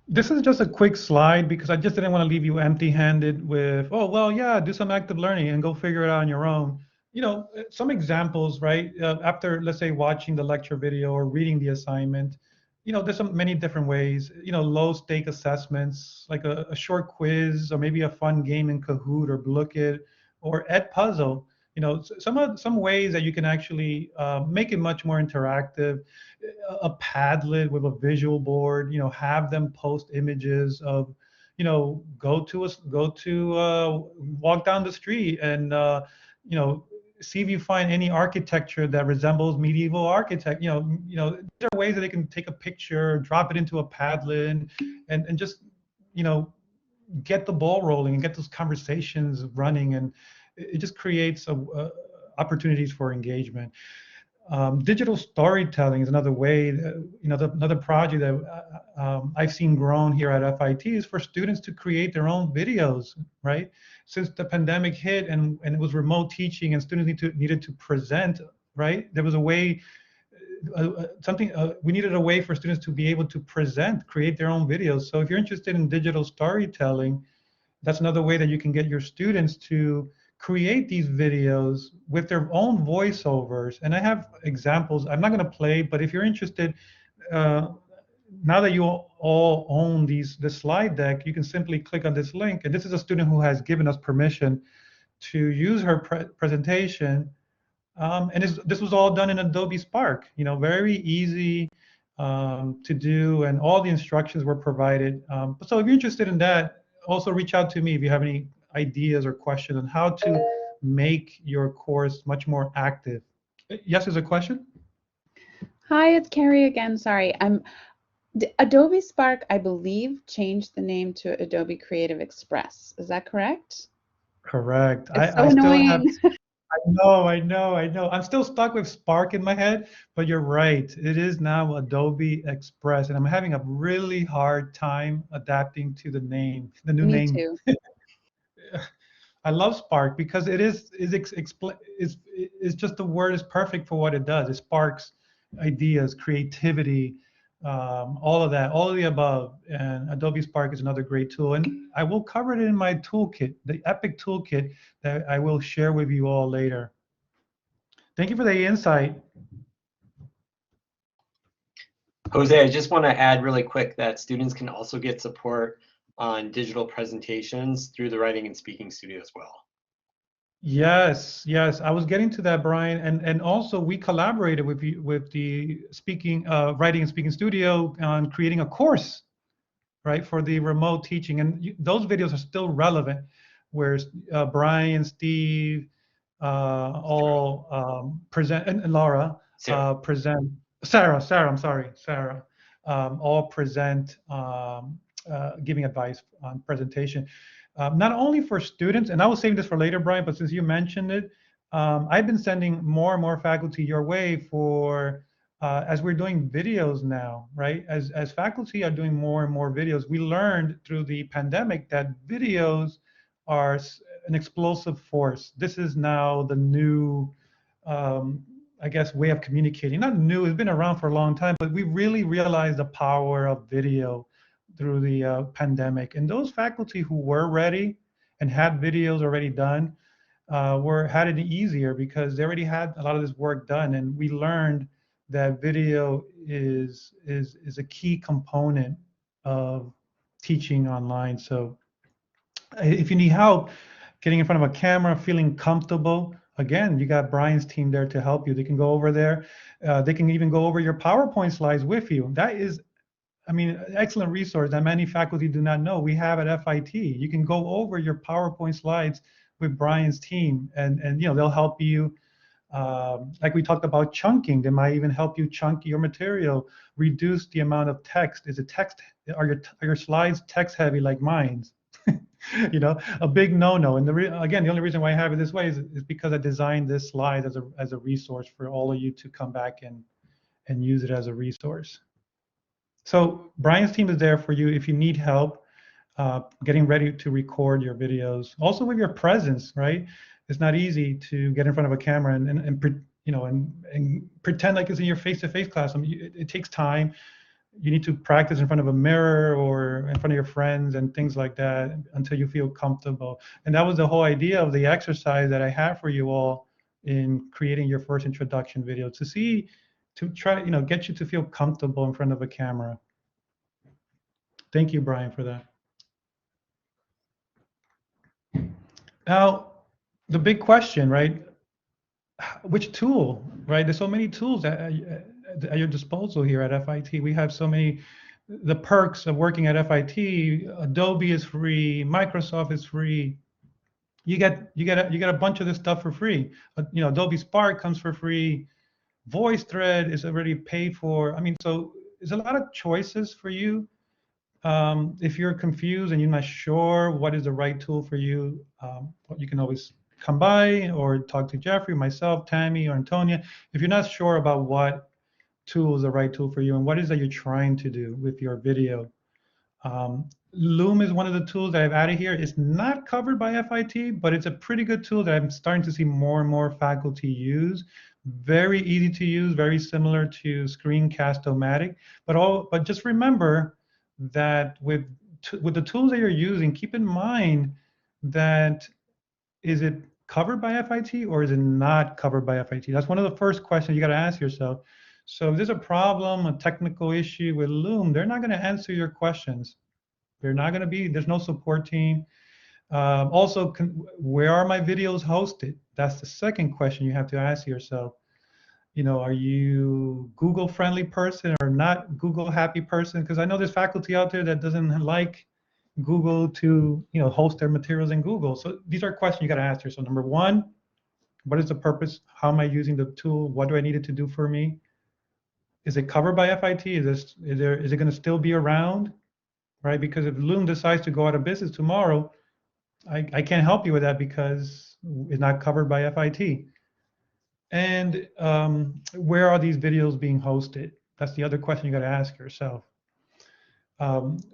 This is just a quick slide because I just didn't want to leave you empty-handed with, oh, well, yeah, do some active learning and go figure it out on your own. You know, some examples, right? After, let's say, watching the lecture video or reading the assignment, you know, there's many different ways. You know, low-stake assessments, like a short quiz or maybe a fun game in Kahoot or Blookit or Edpuzzle. You know, some ways that you can actually make it much more interactive. A Padlet with a visual board, you know, have them post images of, you know, walk down the street and you know, see if you find any architecture that resembles medieval architect. You know, there are ways that they can take a picture, drop it into a Padlet, and just, you know, get the ball rolling and get those conversations running, and it just creates opportunities for engagement. Digital storytelling is another way, you know, another project that I've seen grown here at FIT is for students to create their own videos, right? Since the pandemic hit and it was remote teaching and students needed to present, right? There was a way, we needed a way for students to be able to present, create their own videos. So if you're interested in digital storytelling, that's another way that you can get your students to create these videos with their own voiceovers. And I have examples. I'm not going to play, but if you're interested, now that you all own the slide deck, you can simply click on this link. And this is a student who has given us permission to use her presentation. And this was all done in Adobe Spark. You know, very easy to do, and all the instructions were provided. So if you're interested in that, also reach out to me if you have any ideas or questions on how to make your course much more active. Yes, there's a question? Hi, it's Carrie again. Sorry. Adobe Spark, I believe, changed the name to Adobe Creative Express. Is that correct? Correct. It's so I still annoying. have, I know. I'm still stuck with Spark in my head, but you're right. It is now Adobe Express, and I'm having a really hard time adapting to the new Me name. too. I love Spark because it is just the word is perfect for what it does. It sparks ideas, creativity, all of that, all of the above. And Adobe Spark is another great tool. And I will cover it in my toolkit, the Epic toolkit that I will share with you all later. Thank you for the insight. Jose, I just want to add really quick that students can also get support on digital presentations through the Writing and Speaking Studio as well. Yes, I was getting to that, Brian, and also we collaborated with the Writing and Speaking Studio on creating a course, right, for the remote teaching, and those videos are still relevant, where Brian, Steve, all present, and Laura present. Sarah, I'm sorry, Sarah, all present, giving advice on presentation. Not only for students, and I was saving this for later, Brian, but since you mentioned it, I've been sending more and more faculty your way for, as we're doing videos now, right? As faculty are doing more and more videos, we learned through the pandemic that videos are an explosive force. This is now the new, I guess, way of communicating. Not new, it's been around for a long time, but we really realized the power of video through the pandemic. And those faculty who were ready and had videos already done had it easier because they already had a lot of this work done. And we learned that video is a key component of teaching online. So if you need help getting in front of a camera, feeling comfortable, again, you got Brian's team there to help you. They can go over there. They can even go over your PowerPoint slides with you. That is, I mean, an excellent resource that many faculty do not know we have at FIT. You can go over your PowerPoint slides with Brian's team, and you know, they'll help you Like we talked about chunking, they might even help you chunk your material, reduce the amount of text. Is it text? Are your slides text heavy like mine's? You know, a big no-no. And again, the only reason why I have it this way is because I designed this slide as a resource for all of you to come back and use it as a resource. So Brian's team is there for you if you need help getting ready to record your videos. Also with your presence, right? It's not easy to get in front of a camera and pretend like it's in your face-to-face class. I mean, it takes time. You need to practice in front of a mirror or in front of your friends and things like that until you feel comfortable. And that was the whole idea of the exercise that I have for you all in creating your first introduction video, to try, get you to feel comfortable in front of a camera. Thank you, Brian, for that. Now, the big question, right? Which tool, right? There's so many tools at your disposal here at FIT. We have so many, the perks of working at FIT. Adobe is free, Microsoft is free. You get a bunch of this stuff for free. Adobe Spark comes for free. VoiceThread is already paid for. I mean, so there's a lot of choices for you. If you're confused and you're not sure what is the right tool for you, you can always come by or talk to Jeffrey, myself, Tammy, or Antonia. If you're not sure about what tool is the right tool for you and what is that you're trying to do with your video, Loom is one of the tools that I've added here. It's not covered by FIT, but it's a pretty good tool that I'm starting to see more and more faculty use. Very easy to use, very similar to Screencast-O-Matic. But just remember that with the tools that you're using, keep in mind that is it covered by FIT or is it not covered by FIT? That's one of the first questions you got to ask yourself. So if there's a problem, a technical issue with Loom, they're not going to answer your questions. They're not going to be, there's no support team. Also, where are my videos hosted? That's the second question you have to ask yourself. Are you Google friendly person or not Google happy person? Because I know there's faculty out there that doesn't like Google to host their materials in Google. So these are questions you got to ask yourself. Number one, what is the purpose? How am I using the tool? What do I need it to do for me? Is it covered by FIT? Is it going to still be around? Right? Because if Loom decides to go out of business tomorrow, I can't help you with that because it's not covered by FIT. And where are these videos being hosted? That's the other question you got to ask yourself.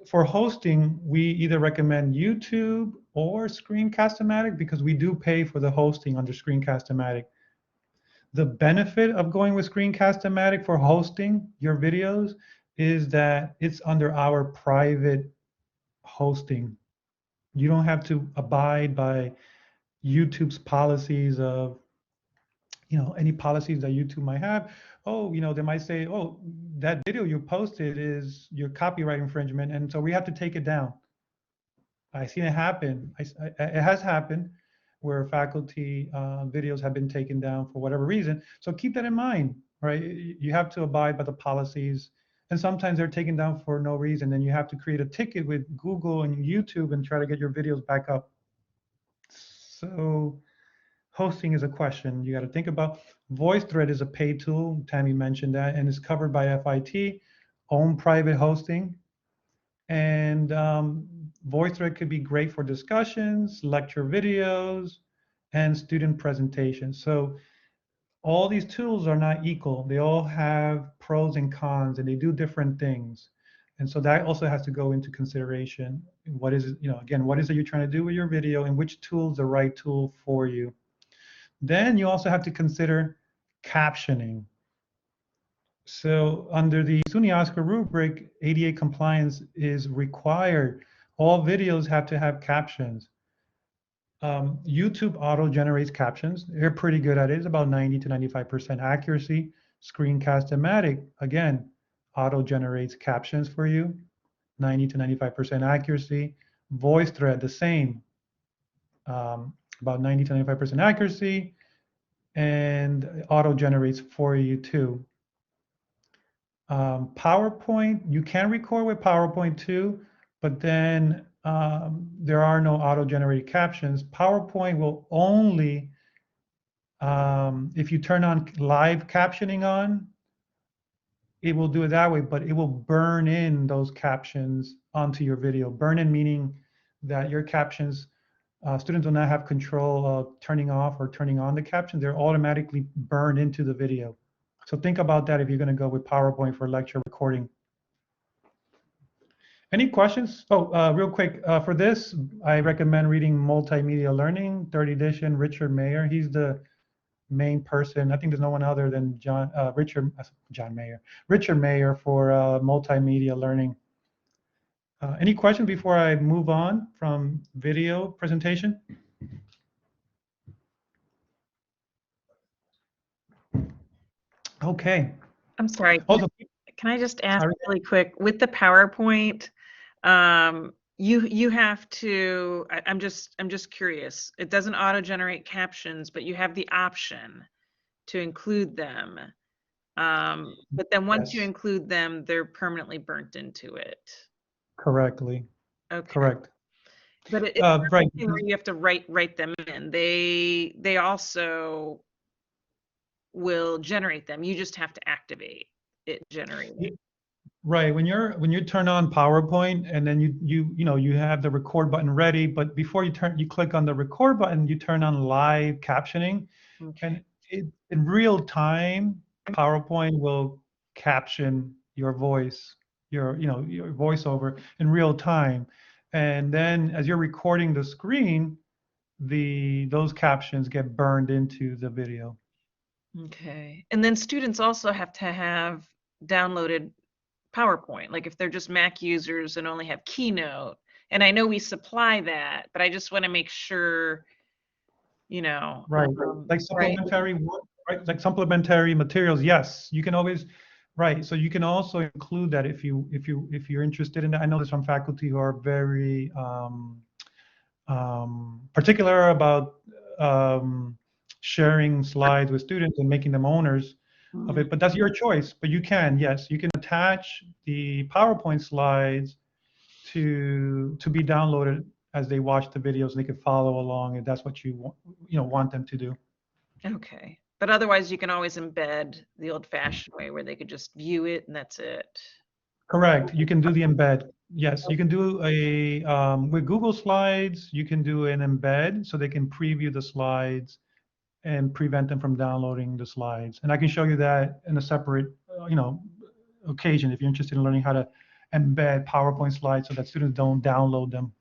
For hosting, we either recommend YouTube or Screencast-O-Matic because we do pay for the hosting under Screencast-O-Matic. The benefit of going with Screencast-O-Matic for hosting your videos is that it's under our private hosting. You don't have to abide by YouTube's policies of, any policies that YouTube might have. Oh, they might say, oh, that video you posted is your copyright infringement, and so we have to take it down. I've seen it happen. It has happened where faculty videos have been taken down for whatever reason. So keep that in mind, right? You have to abide by the policies. And sometimes they're taken down for no reason. Then you have to create a ticket with Google and YouTube and try to get your videos back up. So hosting is a question you got to think about. VoiceThread is a paid tool. Tammy mentioned that, and it's covered by FIT, own private hosting. And VoiceThread could be great for discussions, lecture videos, and student presentations. So all these tools are not equal. They all have pros and cons, and they do different things. And so that also has to go into consideration. What is it, again, what is it you're trying to do with your video, and which tool is the right tool for you? Then you also have to consider captioning. So under the SUNY Oscar rubric, ADA compliance is required. All videos have to have captions. YouTube auto-generates captions. They're pretty good at it. It's about 90 to 95% accuracy. Screencast-O-Matic, again, auto-generates captions for you, 90 to 95% accuracy. VoiceThread, the same, about 90 to 95% accuracy, and auto-generates for you too. PowerPoint, you can record with PowerPoint too, but then there are no auto-generated captions. PowerPoint will only If you turn on live captioning on, it will do it that way, but it will burn in those captions onto your video. Burn in meaning that your captions, students will not have control of turning off or turning on the captions. They're automatically burned into the video. So think about that if you're going to go with PowerPoint for lecture recording. Any questions? Oh, real quick, for this, I recommend reading Multimedia Learning, 3rd edition, Richard Mayer. He's the main person. I think there's no one other than Richard Mayer for multimedia learning. Any questions before I move on from video presentation? Okay. I'm sorry. Also, Can I just ask really quick, with the PowerPoint, you have to, I'm just curious. It doesn't auto-generate captions, but you have the option to include them. But then once you yes, include them, they're permanently burnt into it. correctly. Okay. Correct. But it's right. where you have to write them in. They also will generate them. You just have to activate it generating. Right. When you turn on PowerPoint and then you have the record button ready, but before you click on the record button, you turn on live captioning, Okay. and in real time, PowerPoint will caption your voice, your voiceover in real time, and then as you're recording the screen, those captions get burned into the video. Okay. And then students also have to have downloaded PowerPoint, like if they're just Mac users and only have Keynote. And I know we supply that, but I just want to make sure, Right. Like supplementary right? Like supplementary materials. Yes, you can always, right. So you can also include that if you're interested in that. I know there's some faculty who are very particular about sharing slides with students and making them owners of it, but that's your choice. But you can, yes, you can attach the PowerPoint slides to be downloaded as they watch the videos, and they can follow along if that's what you want them to do. Okay. But otherwise, you can always embed the old-fashioned way where they could just view it and that's it. Correct. You can do the embed. Yes, you can do a with Google Slides. You can do an embed so they can preview the slides and prevent them from downloading the slides. And I can show you that in a separate, occasion if you're interested in learning how to embed PowerPoint slides so that students don't download them.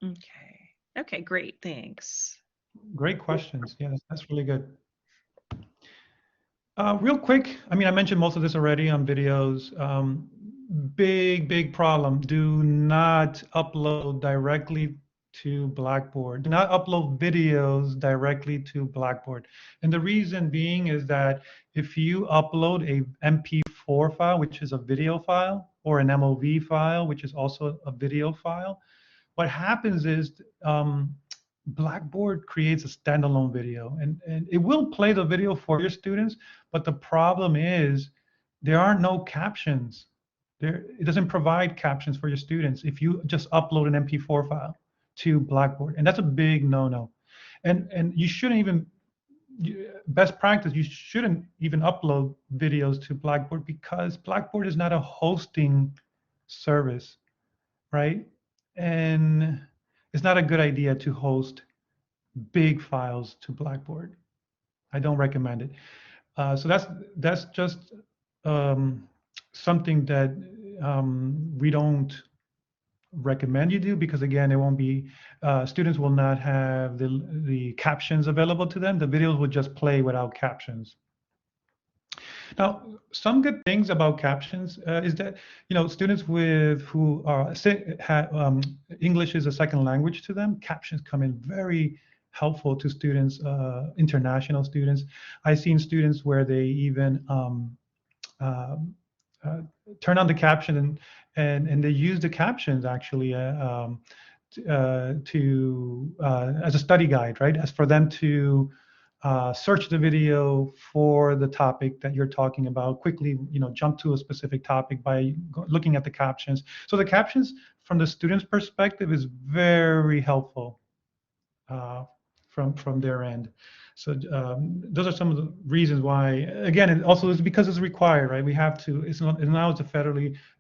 Okay. Okay, great. Thanks. Great questions. Yeah, that's really good. Real quick, I mean, I mentioned most of this already on videos. Big problem. Do not upload directly to Blackboard. Do not upload videos directly to Blackboard. And the reason being is that if you upload a MP4 file, which is a video file, or an MOV file, which is also a video file, what happens is Blackboard creates a standalone video, and it will play the video for your students, but the problem is there are no captions. It doesn't provide captions for your students if you just upload an MP4 file to Blackboard, and that's a big no-no. And you shouldn't even, best practice, you shouldn't even upload videos to Blackboard because Blackboard is not a hosting service, right? And it's not a good idea to host big files to Blackboard. I don't recommend it. So that's just something that we don't recommend you do, because again, it won't be, students will not have the captions available to them. The videos will just play without captions. Now, some good things about captions is that students who are English is a second language to them, captions come in very helpful to students, international students. I've seen students where they even turn on the caption and they use the captions actually as a study guide, right? As for them to search the video for the topic that you're talking about, quickly, jump to a specific topic by looking at the captions. So the captions from the student's perspective is very helpful from their end. So those are some of the reasons why. Again, it also is because it's required, right? We have to. It's not now it's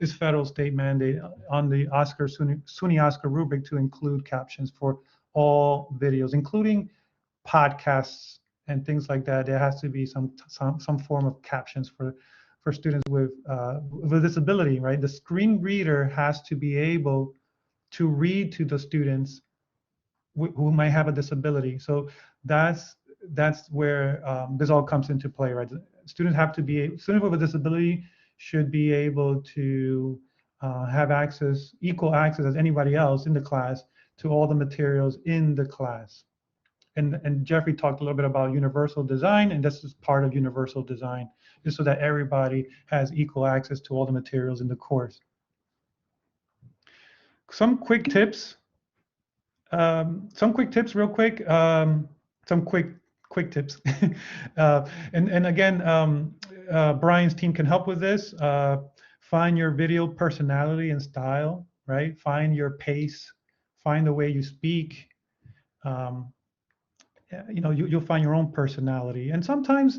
it's federal state mandate on the SUNY Oscar rubric to include captions for all videos, including podcasts and things like that. There has to be some form of captions for students with a disability, right? The screen reader has to be able to read to the students who might have a disability. So that's where this all comes into play, right? Students with a disability should be able to have equal access as anybody else in the class to all the materials in the class. And Jeffrey talked a little bit about universal design, and this is part of universal design, just so that everybody has equal access to all the materials in the course. Some quick tips real quick. Some quick tips. And again, Brian's team can help with this. Find your video personality and style, right? Find your pace. Find the way you speak. You'll find your own personality. And sometimes,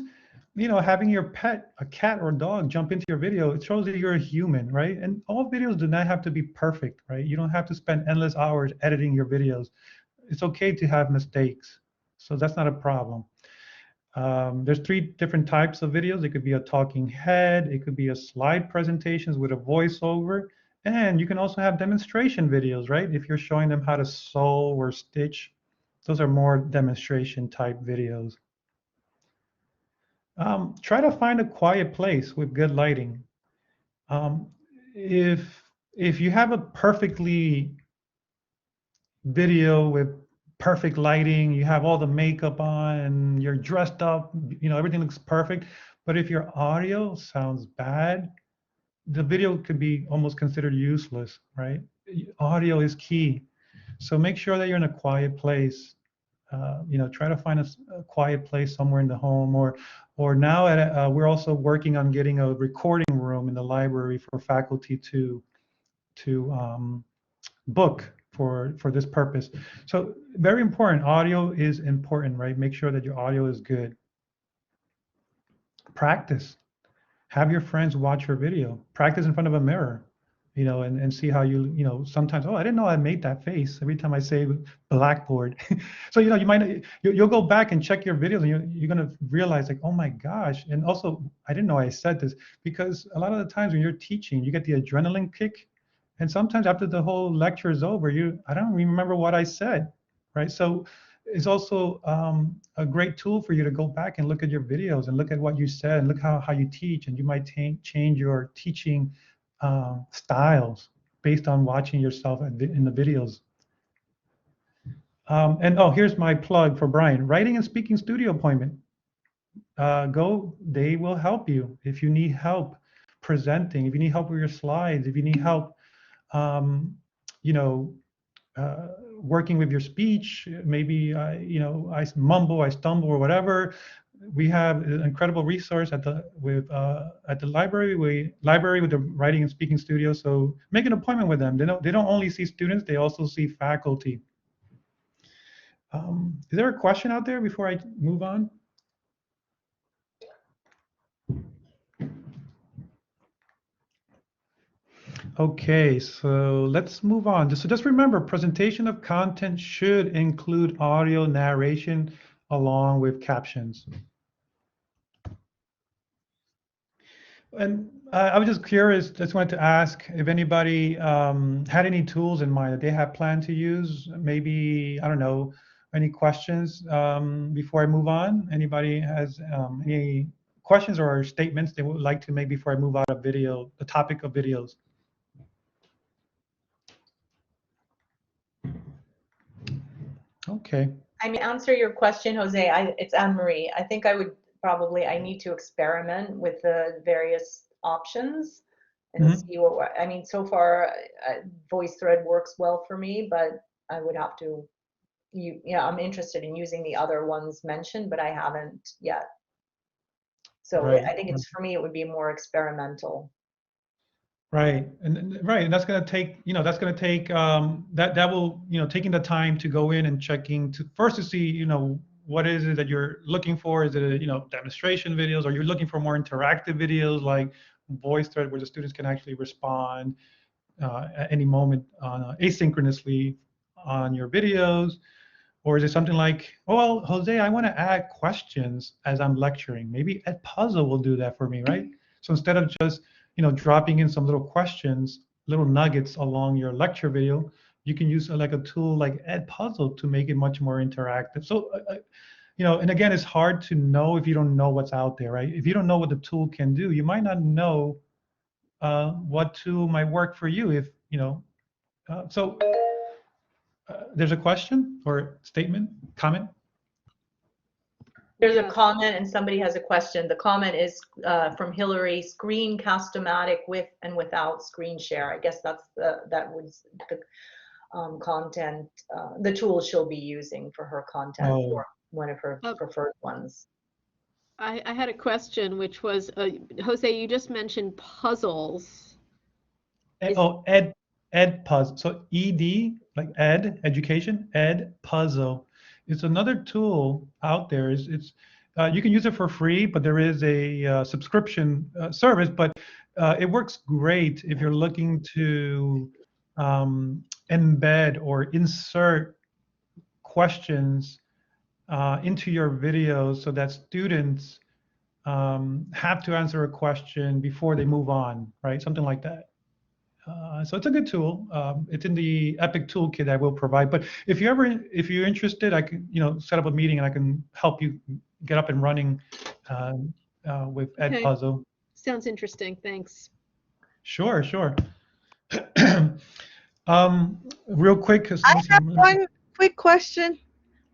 having your pet, a cat or a dog, jump into your video, it shows that you're a human, right? And all videos do not have to be perfect, right? You don't have to spend endless hours editing your videos. It's okay to have mistakes. So that's not a problem. There's 3 different types of videos. It could be a talking head. It could be a slide presentations with a voiceover. And you can also have demonstration videos, right? If you're showing them how to sew or stitch, those are more demonstration type videos. Try to find a quiet place with good lighting. If you have a perfectly video with perfect lighting, you have all the makeup on and you're dressed up, everything looks perfect, but if your audio sounds bad, the video could be almost considered useless, right? Audio is key. So make sure that you're in a quiet place. Try to find a quiet place somewhere in the home, or now we're also working on getting a recording room in the library for faculty to book for this purpose. So very important. Audio is important, right? Make sure that your audio is good. Practice. Have your friends watch your video. Practice in front of a mirror. And see how sometimes, I didn't know I made that face every time I say blackboard. So, you'll go back and check your videos and you're going to realize like, oh my gosh. And also, I didn't know I said this, because a lot of the times when you're teaching, you get the adrenaline kick. And sometimes after the whole lecture is over, I don't remember what I said, right? So it's also a great tool for you to go back and look at your videos and look at what you said and look how you teach. And you might change your teaching styles based on watching yourself in the videos. Here's my plug for Brian. Writing and Speaking Studio appointment. They will help you if you need help presenting, if you need help with your slides, if you need help, working with your speech. Maybe I mumble, I stumble, or whatever. We have an incredible resource at the library. Library with the Writing and Speaking Studio. So make an appointment with them. They don't only see students; they also see faculty. Is there a question out there before I move on? Okay, so let's move on. Just remember, presentation of content should include audio narration along with captions. And I was just curious, just wanted to ask if anybody had any tools in mind that they have planned to use. Maybe, I don't know, any questions before I move on? Anybody has any questions or statements they would like to make before I move out of the topic of videos? Okay. I mean, answer your question, Jose. It's Anne-Marie. I think I need to experiment with the various options and see what, I mean, so far VoiceThread works well for me, but I would have to, I'm interested in using the other ones mentioned, but I haven't yet. So right. I think for me, it would be more experimental. Right, and that's going to take, that's going to take that will, taking the time to go in and checking to first to see, what is it that you're looking for? Is it a, demonstration videos, or you're looking for more interactive videos like VoiceThread where the students can actually respond at any moment asynchronously on your videos? Or is it something like, oh, well, Jose, I want to add questions as I'm lecturing. Maybe Edpuzzle will do that for me, right? So instead of just, dropping in some little questions, little nuggets along your lecture video, you can use like a tool like Edpuzzle to make it much more interactive. So, and again, it's hard to know if you don't know what's out there, right? If you don't know what the tool can do, you might not know what tool might work for you. If, so there's a question or statement, comment? There's a comment and somebody has a question. The comment is from Hillary: Screencast-O-Matic with and without screen share. I guess that's that was the content, the tool she'll be using for her content, for one of her preferred ones. I had a question, which was, Jose, you just mentioned puzzles. Edpuzzle. So ED, like education, Edpuzzle. It's another tool out there. It's you can use it for free, but there is a subscription service. But it works great if you're looking to embed or insert questions into your videos so that students have to answer a question before they move on, right? Something like that. So it's a good tool. It's in the Epic Toolkit I will provide. But if you're interested, I can, set up a meeting and I can help you get up and running with Edpuzzle. Sounds interesting. Thanks. Sure. Real quick. I have one quick question.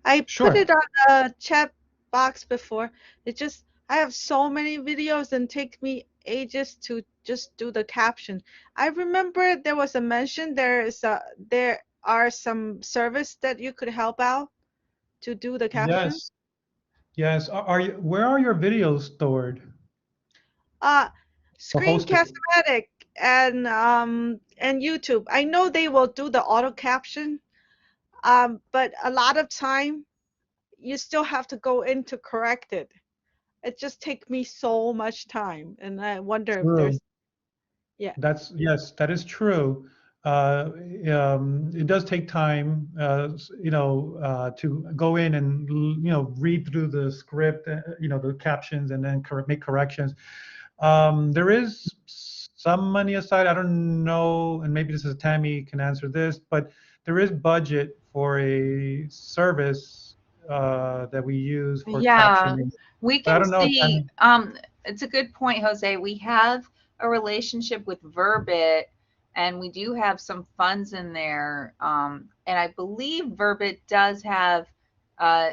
I put it on the chat box before. I have so many videos and take me ages to just do the caption. I remember there was a mention there are some service that you could help out to do the caption. Yes. Where are your videos stored? Screencast-O-Matic and YouTube. I know they will do the auto caption, but a lot of time you still have to go in to correct it. It just takes me so much time, and I wonder if there's. Yeah. That is true. It does take time, to go in and read through the script, the captions, and then make corrections. There is some money aside. I don't know, and maybe this is Tammy can answer this, but there is budget for a service that we use for captioning. We can see. It's a good point, Jose. We have a relationship with Verbit, and we do have some funds in there. And I believe Verbit does have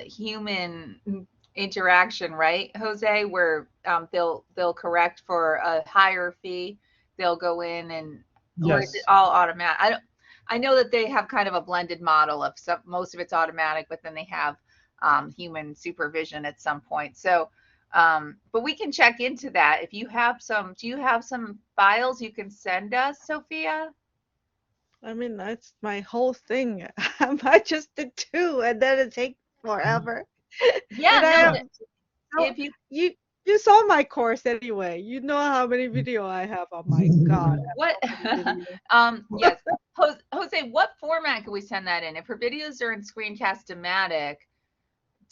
human interaction, right, Jose? Where they'll correct for a higher fee. They'll go in and or is it all automatic? I know that they have kind of a blended model of most of it's automatic, but then they have human supervision at some point. So, but we can check into that. If you have do you have some files you can send us, Sophia? I mean, that's my whole thing. I just did 2, and then it takes forever. Yeah. If you saw my course anyway. You know how many video I have. Oh my God. What? Yes. Jose, what format can we send that in? If her videos are in Screencast-O-Matic,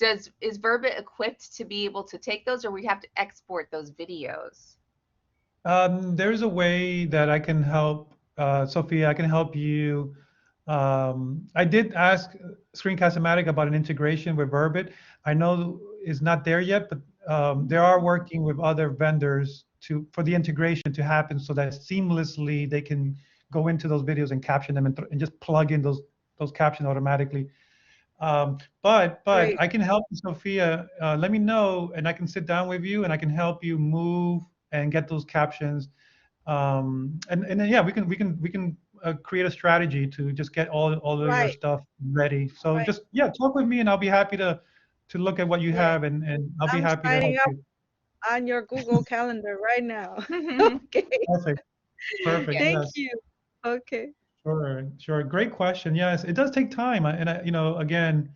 is Verbit equipped to be able to take those, or we have to export those videos? There's a way that I can help, Sophia. I can help you. I did ask Screencast-O-Matic about an integration with Verbit. I know it's not there yet, but they are working with other vendors for the integration to happen so that seamlessly they can go into those videos and caption them and just plug in those captions automatically. But I can help you, Sophia. Let me know, and I can sit down with you, and I can help you move and get those captions. And then we can create a strategy to just get all of your stuff ready. So just talk with me, and I'll be happy to look at what you have, and I'll be happy to help you. On your Google Calendar right now. Okay. Perfect. Perfect. Thank Yes. you. Okay. Sure. Sure. Great question. Yes, it does take time. Again,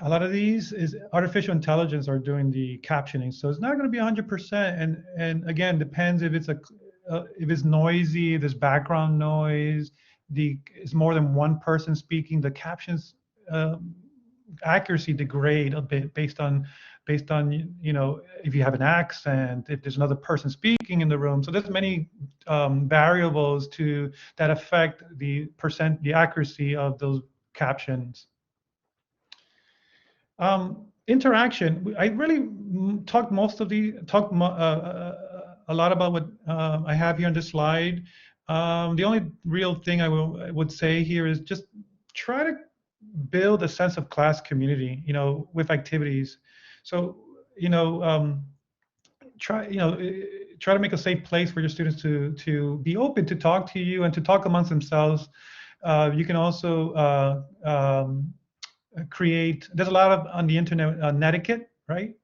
a lot of these is artificial intelligence are doing the captioning, so it's not going to be 100%. And again, depends if it's noisy, if there's background noise, it's more than one person speaking. The captions accuracy degrade a bit based on if you have an accent, if there's another person speaking in the room. So there's many variables that affect the accuracy of those captions. Interaction. I really talked a lot about what I have here on this slide. The only real thing I would say here is just try to build a sense of class community, with activities. So, try to make a safe place for your students to be open to talk to you and to talk amongst themselves. You can also create. There's a lot of on the internet netiquette, right?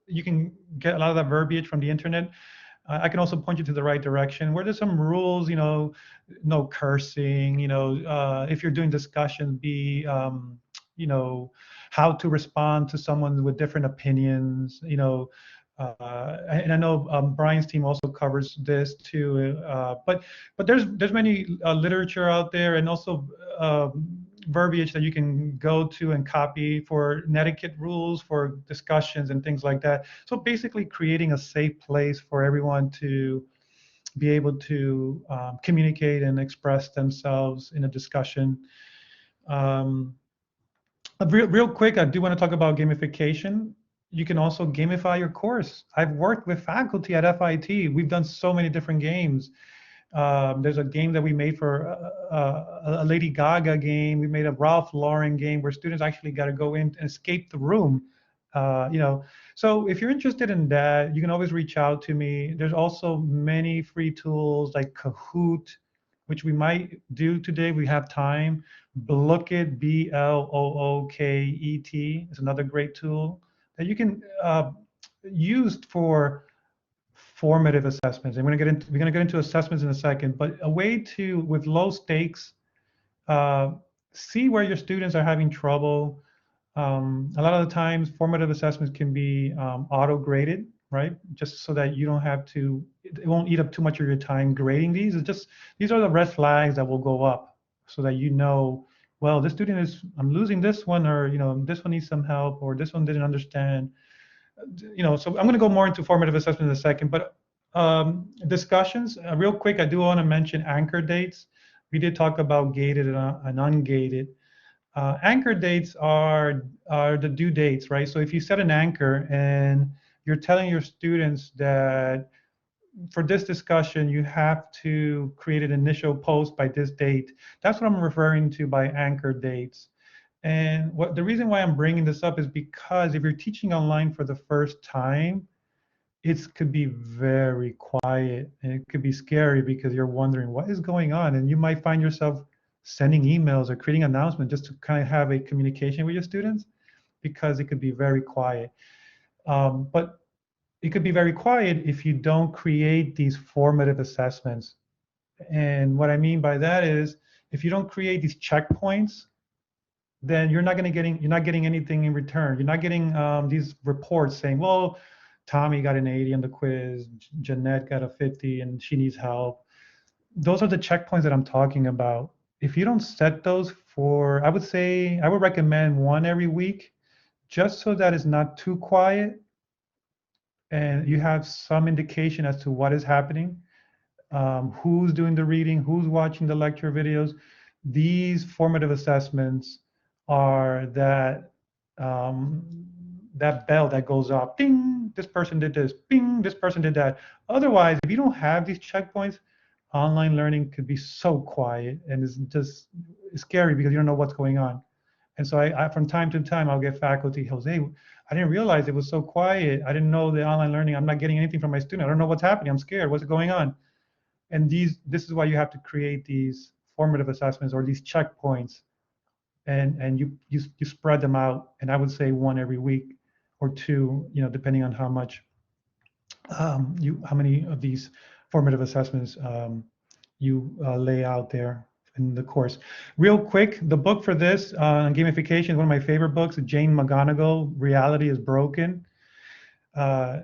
You can get a lot of that verbiage from the internet. I can also point you to the right direction where there's some rules, no cursing, if you're doing discussion, how to respond to someone with different opinions, and I know Brian's team also covers this too. But there's many literature out there, and also verbiage that you can go to and copy for netiquette rules for discussions and things like that. So basically creating a safe place for everyone to be able to communicate and express themselves in a discussion. Real quick, I do want to talk about gamification. You can also gamify your course. I've worked with faculty at FIT. We've done so many different games. There's a game that we made for a Lady Gaga game. We made a Ralph Lauren game where students actually got to go in and escape the room. So if you're interested in that, you can always reach out to me. There's also many free tools like Kahoot, which we might do today. We have time. Blookit, Blooket, is another great tool that you can use for formative assessments. And we're gonna get into assessments in a second, but a way to, with low stakes, see where your students are having trouble. A lot of the times, formative assessments can be auto-graded, right? Just so that you don't have to, it won't eat up too much of your time grading these. It's just, these are the red flags that will go up so that well, this student I'm losing this one, or this one needs some help, or this one didn't understand. So I'm going to go more into formative assessment in a second, but discussions, real quick, I do want to mention anchor dates. We did talk about gated and ungated. Anchor dates are the due dates, right? So if you set an anchor and you're telling your students that for this discussion, you have to create an initial post by this date, that's what I'm referring to by anchor dates. And the reason why I'm bringing this up is because if you're teaching online for the first time, it could be very quiet and it could be scary because you're wondering what is going on, and you might find yourself sending emails or creating announcements just to kind of have a communication with your students, because it could be very quiet. But it could be very quiet if you don't create these formative assessments. And what I mean by that is, if you don't create these checkpoints, then you're not getting anything in return. You're not getting these reports saying, well, Tommy got an 80 on the quiz, Jeanette got a 50 and she needs help. Those are the checkpoints that I'm talking about. If you don't set those I would recommend one every week, just so that it's not too quiet and you have some indication as to what is happening, who's doing the reading, who's watching the lecture videos. These formative assessments are that bell that goes off, ding, this person did this, bing, this person did that. Otherwise, if you don't have these checkpoints, online learning could be so quiet, and it's just scary because you don't know what's going on. And so I from time to time, I'll get faculty, Jose, I didn't realize it was so quiet. I didn't know the online learning, I'm not getting anything from my student. I don't know what's happening. I'm scared. What's going on? And this is why you have to create these formative assessments or these checkpoints, and you spread them out. And I would say one every week or two, depending on how many of these formative assessments you lay out there in the course. Real quick, the book for this on gamification is one of my favorite books, Jane McGonigal, Reality is Broken.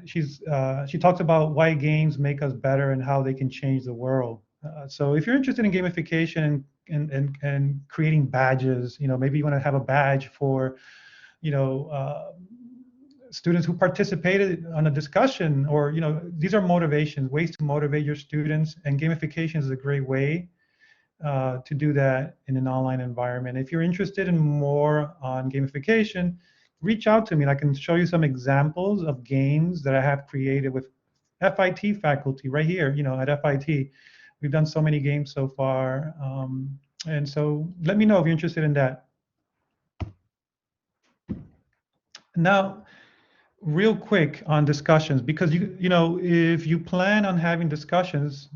She talks about why games make us better and how they can change the world. So if you're interested in gamification and creating badges, maybe you want to have a badge for, students who participated on a discussion, or these are motivations, ways to motivate your students, and gamification is a great way to do that in an online environment. If you're interested in more on gamification, reach out to me and I can show you some examples of games that I have created with FIT faculty right here, at FIT. We've done so many games so far. And so let me know if you're interested in that. Now, real quick on discussions, because if you plan on having discussions,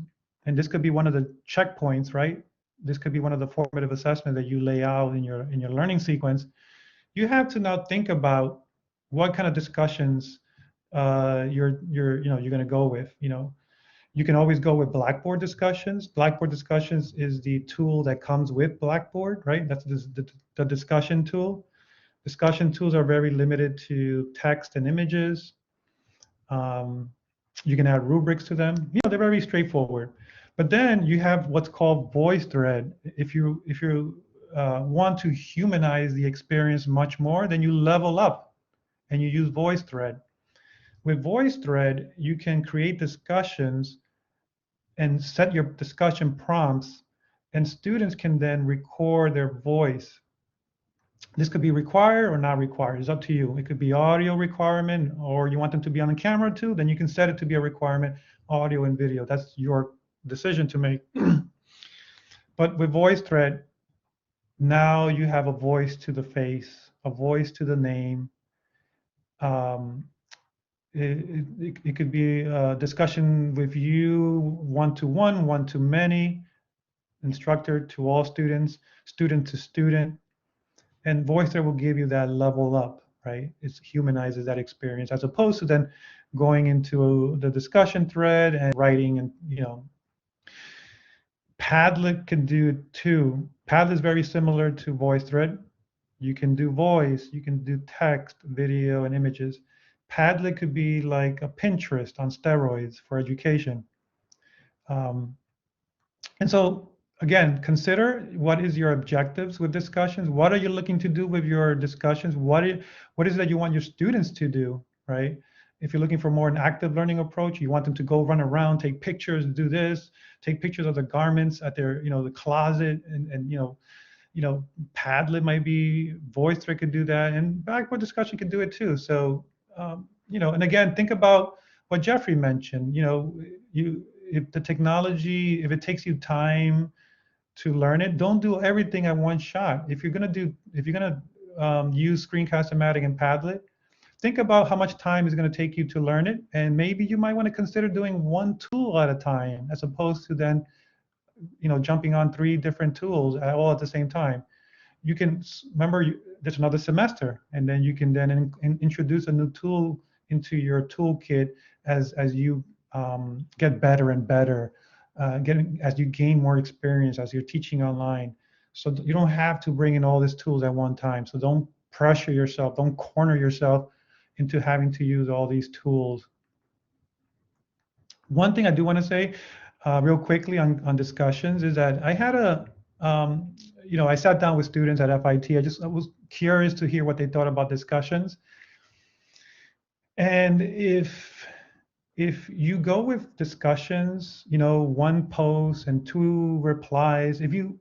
and this could be one of the checkpoints, right? This could be one of the formative assessments that you lay out in your learning sequence. You have to now think about what kind of discussions you're going to go with. You can always go with Blackboard discussions. Blackboard discussions is the tool that comes with Blackboard, right? That's the discussion tool. Discussion tools are very limited to text and images. You can add rubrics to them. They're very straightforward. But then you have what's called voicethread. If you want to humanize the experience much more, then you level up and you use voicethread. With voicethread, you can create discussions and set your discussion prompts, and students can then record their voice. This could be required or not required. It's up to you. It could be audio requirement, or you want them to be on the camera too, then you can set it to be a requirement, audio and video. That's your decision to make. But with VoiceThread, now you have a voice to the face, a voice to the name. It could be a discussion with you, one-to-one, one-to-many, instructor to all students, student to student. And VoiceThread will give you that level up, right? It humanizes that experience, as opposed to then going into the discussion thread and writing, and Padlet can do it too. Padlet is very similar to VoiceThread. You can do voice, you can do text, video, and images. Padlet could be like a Pinterest on steroids for education. And so, again, consider what is your objectives with discussions. What are you looking to do with your discussions? What is it that you want your students to do, right? If you're looking for more an active learning approach, you want them to go run around, take pictures, do this, take pictures of the garments at their, the closet, and Padlet might be, VoiceThread could do that, and Blackboard discussion can do it too. So, and again, think about what Jeffrey mentioned. If the technology, if it takes you time to learn it, don't do everything at one shot. If you're gonna use Screencast-O-Matic and Padlet, think about how much time is going to take you to learn it, and maybe you might want to consider doing one tool at a time, as opposed to then, jumping on 3 different tools all at the same time. You can remember there's another semester, and then you can then introduce a new tool into your toolkit as you get better and better, as you gain more experience as you're teaching online. So you don't have to bring in all these tools at one time. So don't pressure yourself, don't corner yourself into having to use all these tools. One thing I do want to say real quickly on discussions is that I had I sat down with students at FIT. I was curious to hear what they thought about discussions. And if you go with discussions, 1 post and 2 replies, if you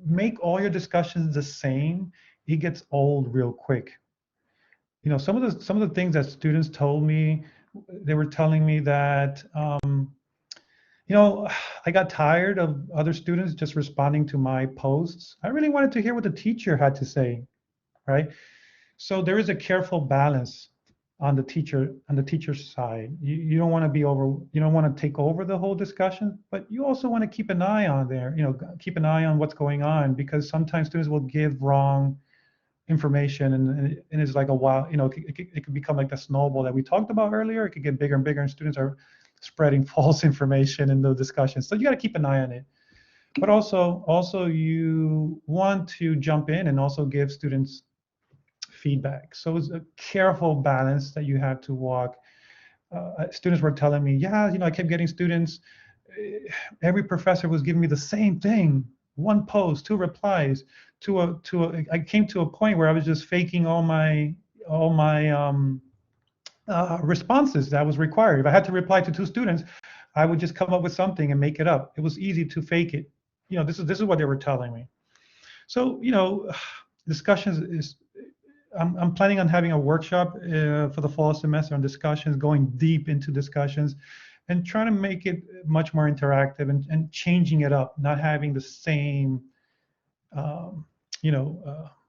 make all your discussions the same, it gets old real quick. Some of the things that students told me, they were telling me that, I got tired of other students just responding to my posts. I really wanted to hear what the teacher had to say, right? So there is a careful balance on the teacher's side. You don't want to you don't want to take over the whole discussion, but you also want to keep an eye on keep an eye on what's going on, because sometimes students will give wrong information, and it's like a while, it could become like the snowball that we talked about earlier. It could get bigger and bigger, and students are spreading false information in the discussions. So you got to keep an eye on it. But also you want to jump in and also give students feedback. So it's a careful balance that you have to walk. Students were telling me, yeah, I kept getting students. Every professor was giving me the same thing: one post, two replies. I came to a point where I was just faking all my responses that was required. If I had to reply to two students, I would just come up with something and make it up. It was easy to fake it. This is what they were telling me. So discussions is. I'm planning on having a workshop for the fall semester on discussions, going deep into discussions, and trying to make it much more interactive and changing it up, not having the same,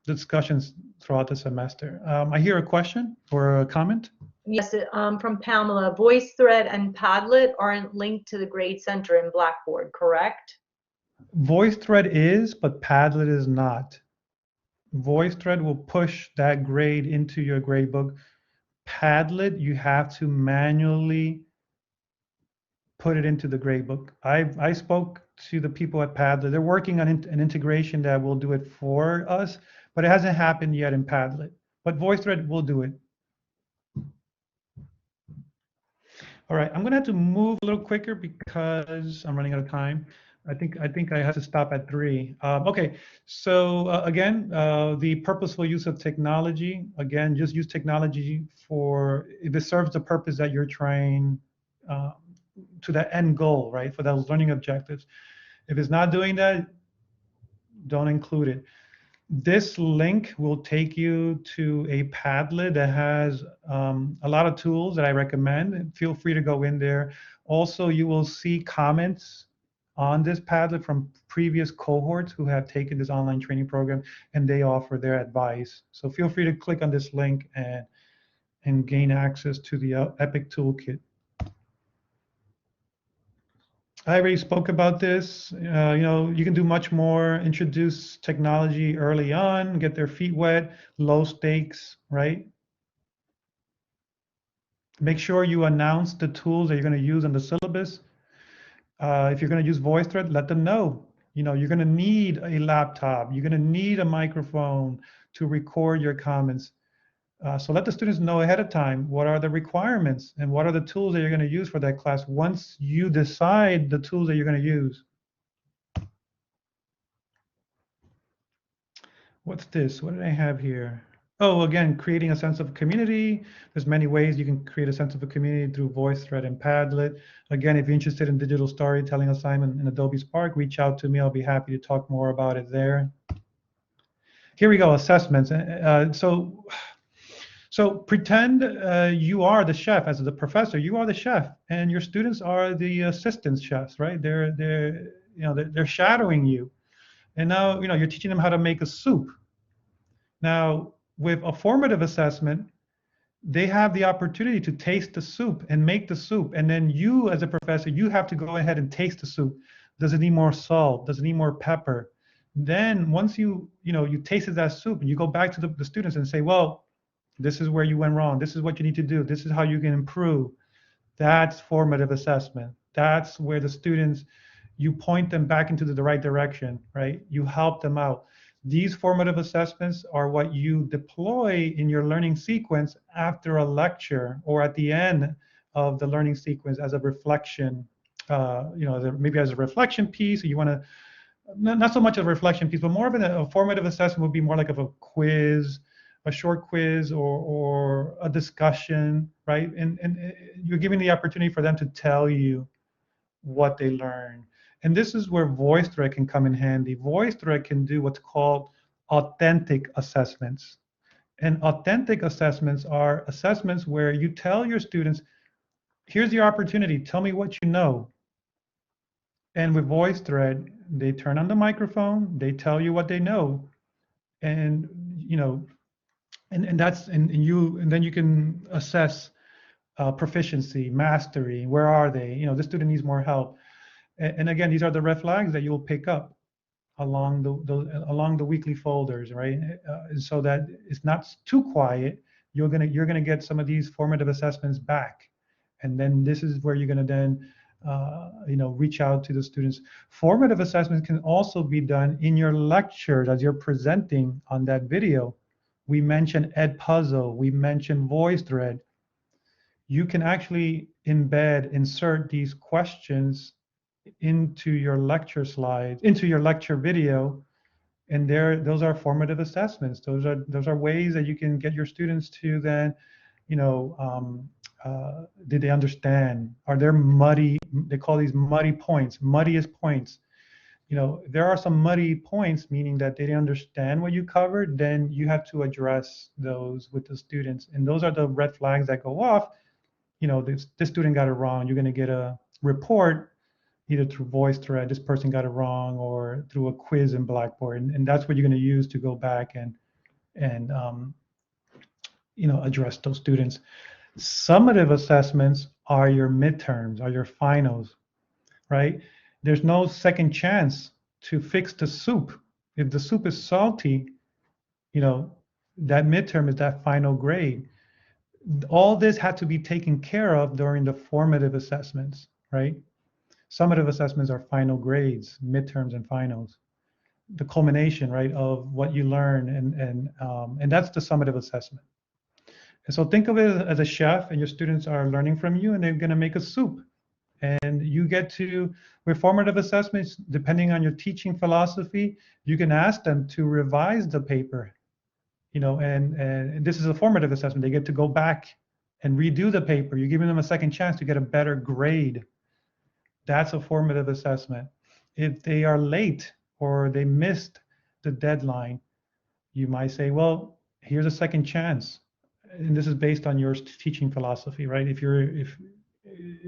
discussions throughout the semester. I hear a question or a comment. Yes, from Pamela. VoiceThread and Padlet aren't linked to the Grade Center in Blackboard, correct? VoiceThread is, but Padlet is not. VoiceThread will push that grade into your gradebook. Padlet, you have to manually put it into the gradebook. I spoke to the people at Padlet. They're working on an integration that will do it for us, but it hasn't happened yet in Padlet. But VoiceThread will do it. All right, I'm gonna have to move a little quicker because I'm running out of time. I think I have to stop at 3. Okay, so again, the purposeful use of technology. Again, just use technology if it serves the purpose that you're trying to that end goal, right? For those learning objectives. If it's not doing that, don't include it. This link will take you to a Padlet that has a lot of tools that I recommend. Feel free to go in there. Also, you will see comments on this Padlet from previous cohorts who have taken this online training program, and they offer their advice. So feel free to click on this link and gain access to the EPIC toolkit. I already spoke about this. You can do much more. Introduce technology early on, get their feet wet, low stakes, right? Make sure you announce the tools that you're going to use in the syllabus. If you're going to use VoiceThread, let them know. You're going to need a laptop. You're going to need a microphone to record your comments. So let the students know ahead of time what are the requirements and what are the tools that you're going to use for that class once you decide the tools that you're going to use. What's this? What did I have here? Oh, again, creating a sense of community. There's many ways you can create a sense of a community through VoiceThread and Padlet. Again, if you're interested in digital storytelling assignment in Adobe Spark, reach out to me. I'll be happy to talk more about it there. Here we go, assessments. So pretend you are the chef. As the professor, you are the chef, and your students are the assistant chefs, right? They're shadowing you. And now, you're teaching them how to make a soup. Now, with a formative assessment, they have the opportunity to taste the soup and make the soup. And then you, as a professor, you have to go ahead and taste the soup. Does it need more salt? Does it need more pepper? Then once you tasted that soup, and you go back to the students and say, well, this is where you went wrong. This is what you need to do. This is how you can improve. That's formative assessment. That's where the students, you point them back into the right direction, right? You help them out. These formative assessments are what you deploy in your learning sequence after a lecture or at the end of the learning sequence as a reflection, maybe as a reflection piece. You want to, not so much a reflection piece, but more of a formative assessment would be more like of a quiz, a short quiz or a discussion, right? And you're giving the opportunity for them to tell you what they learned. And this is where VoiceThread can come in handy. VoiceThread can do what's called authentic assessments. And authentic assessments are assessments where you tell your students, here's your opportunity, tell me what you know. And with VoiceThread, they turn on the microphone, they tell you what they know. And and then you can assess proficiency, mastery, where are they? The student needs more help. And again, these are the red flags that you'll pick up along the weekly folders, right? So that it's not too quiet. You're gonna get some of these formative assessments back, And then this is where you're going to then reach out to the students. Formative assessment can also be done in your lectures as you're presenting on that video. We mentioned Edpuzzle, we mentioned VoiceThread. You can actually insert these questions into your lecture slides, into your lecture video, and those are formative assessments. Those are ways that you can get your students to then, did they understand? Are there muddy? They call these muddy points, muddiest points. There are some muddy points, meaning that they didn't understand what you covered. Then you have to address those with the students, and those are the red flags that go off. This student got it wrong. You're going to get a report either through VoiceThread, this person got it wrong, or through a quiz in Blackboard, and that's what you're going to use to go back and address those students. Summative assessments are your midterms, are your finals, right? There's no second chance to fix the soup. If the soup is salty, that midterm is that final grade. All this had to be taken care of during the formative assessments, right? Summative assessments are final grades, midterms and finals, the culmination, right, of what you learn, and that's the summative assessment. And so think of it as a chef, and your students are learning from you, and they're going to make a soup. And you get to, with formative assessments, depending on your teaching philosophy, you can ask them to revise the paper, and this is a formative assessment. They get to go back and redo the paper. You're giving them a second chance to get a better grade. That's a formative assessment. If they are late or they missed the deadline, you might say, well, here's a second chance. And this is based on your teaching philosophy, right? If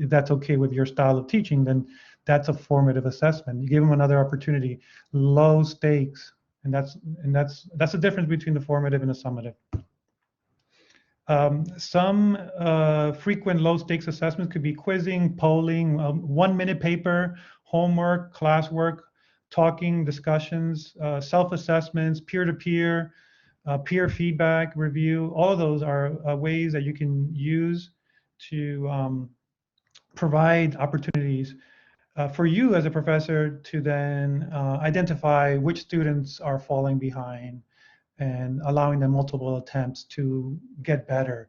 that's okay with your style of teaching, then that's a formative assessment. You give them another opportunity, low stakes, and that's the difference between the formative and the summative. Some frequent low stakes assessments could be quizzing, polling, 1 minute paper, homework, classwork, talking, discussions, self-assessments, peer-to-peer, peer feedback, review. All of those are ways that you can use to provide opportunities for you as a professor to then identify which students are falling behind, and allowing them multiple attempts to get better,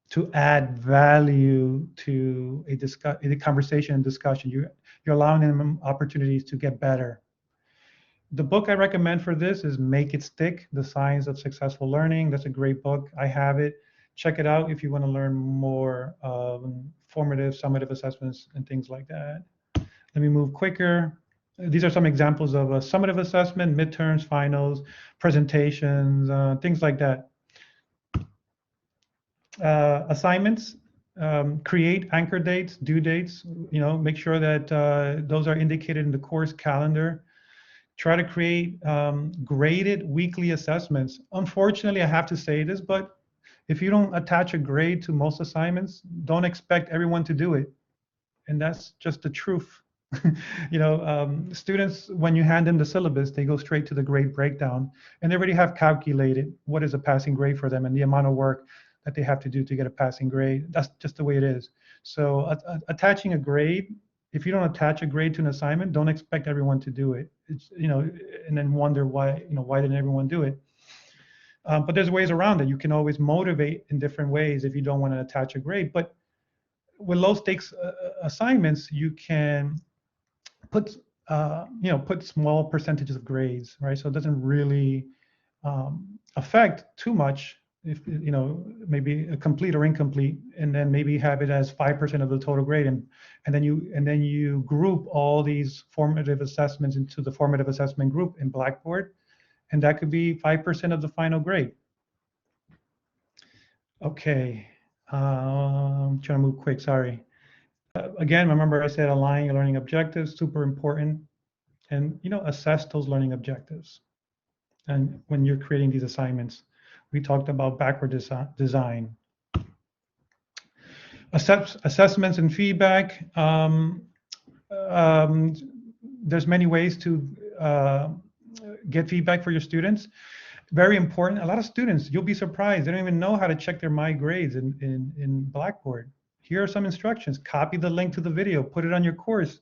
to add value to a conversation and discussion. You're allowing them opportunities to get better. The book I recommend for this is Make It Stick, The Science of Successful Learning. That's a great book. I have it. Check it out if you want to learn more formative, summative assessments and things like that. Let me move quicker. These are some examples of a summative assessment, midterms, finals, presentations, things like that. Assignments, create anchor dates, due dates, make sure that those are indicated in the course calendar. Try to create graded weekly assessments. Unfortunately, I have to say this, but if you don't attach a grade to most assignments, don't expect everyone to do it. And that's just the truth. Students, when you hand them the syllabus, they go straight to the grade breakdown, and they already have calculated what is a passing grade for them and the amount of work that they have to do to get a passing grade. That's just the way it is. So attaching a grade, if you don't attach a grade to an assignment, don't expect everyone to do it. It's, and then wonder why didn't everyone do it? But there's ways around it. You can always motivate in different ways if you don't want to attach a grade. But with low stakes assignments, you can put small percentages of grades, right? So it doesn't really affect too much. If maybe a complete or incomplete, and then maybe have it as 5% of the total grade, and then you group all these formative assessments into the formative assessment group in Blackboard, and that could be 5% of the final grade. Okay, I'm trying to move quick. Sorry. Again, remember I said align your learning objectives, super important, and assess those learning objectives. And when you're creating these assignments, we talked about backward design. Assessments and feedback. There's many ways to get feedback for your students. Very important. A lot of students, you'll be surprised, they don't even know how to check their My Grades in Blackboard. Here are some instructions. Copy the link to the video, put it on your course.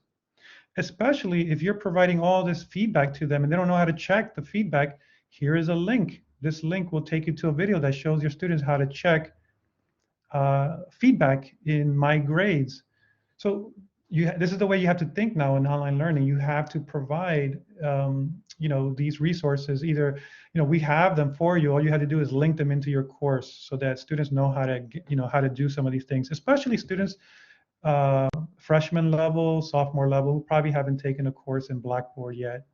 Especially if you're providing all this feedback to them and they don't know how to check the feedback, here is a link. This link will take you to a video that shows your students how to check feedback in My Grades. So this is the way you have to think now in online learning. You have to provide, these resources. Either, we have them for you. All you have to do is link them into your course so that students know how to, how to do some of these things. Especially students, freshman level, sophomore level, who probably haven't taken a course in Blackboard yet.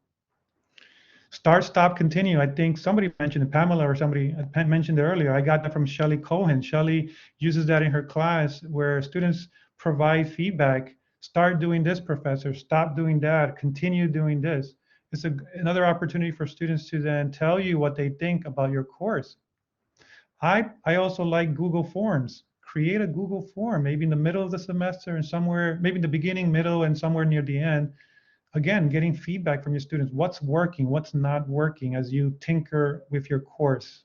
Start, stop, continue. I think somebody mentioned it, Pamela or somebody mentioned it earlier. I got that from Shelley Cohen. Shelley uses that in her class where students provide feedback. Start doing this, professor. Stop doing that. Continue doing this. It's another opportunity for students to then tell you what they think about your course. I also like Google Forms. Create a Google form, maybe in the middle of the semester and somewhere, maybe in the beginning, middle, and somewhere near the end. Again, getting feedback from your students. What's working, what's not working as you tinker with your course.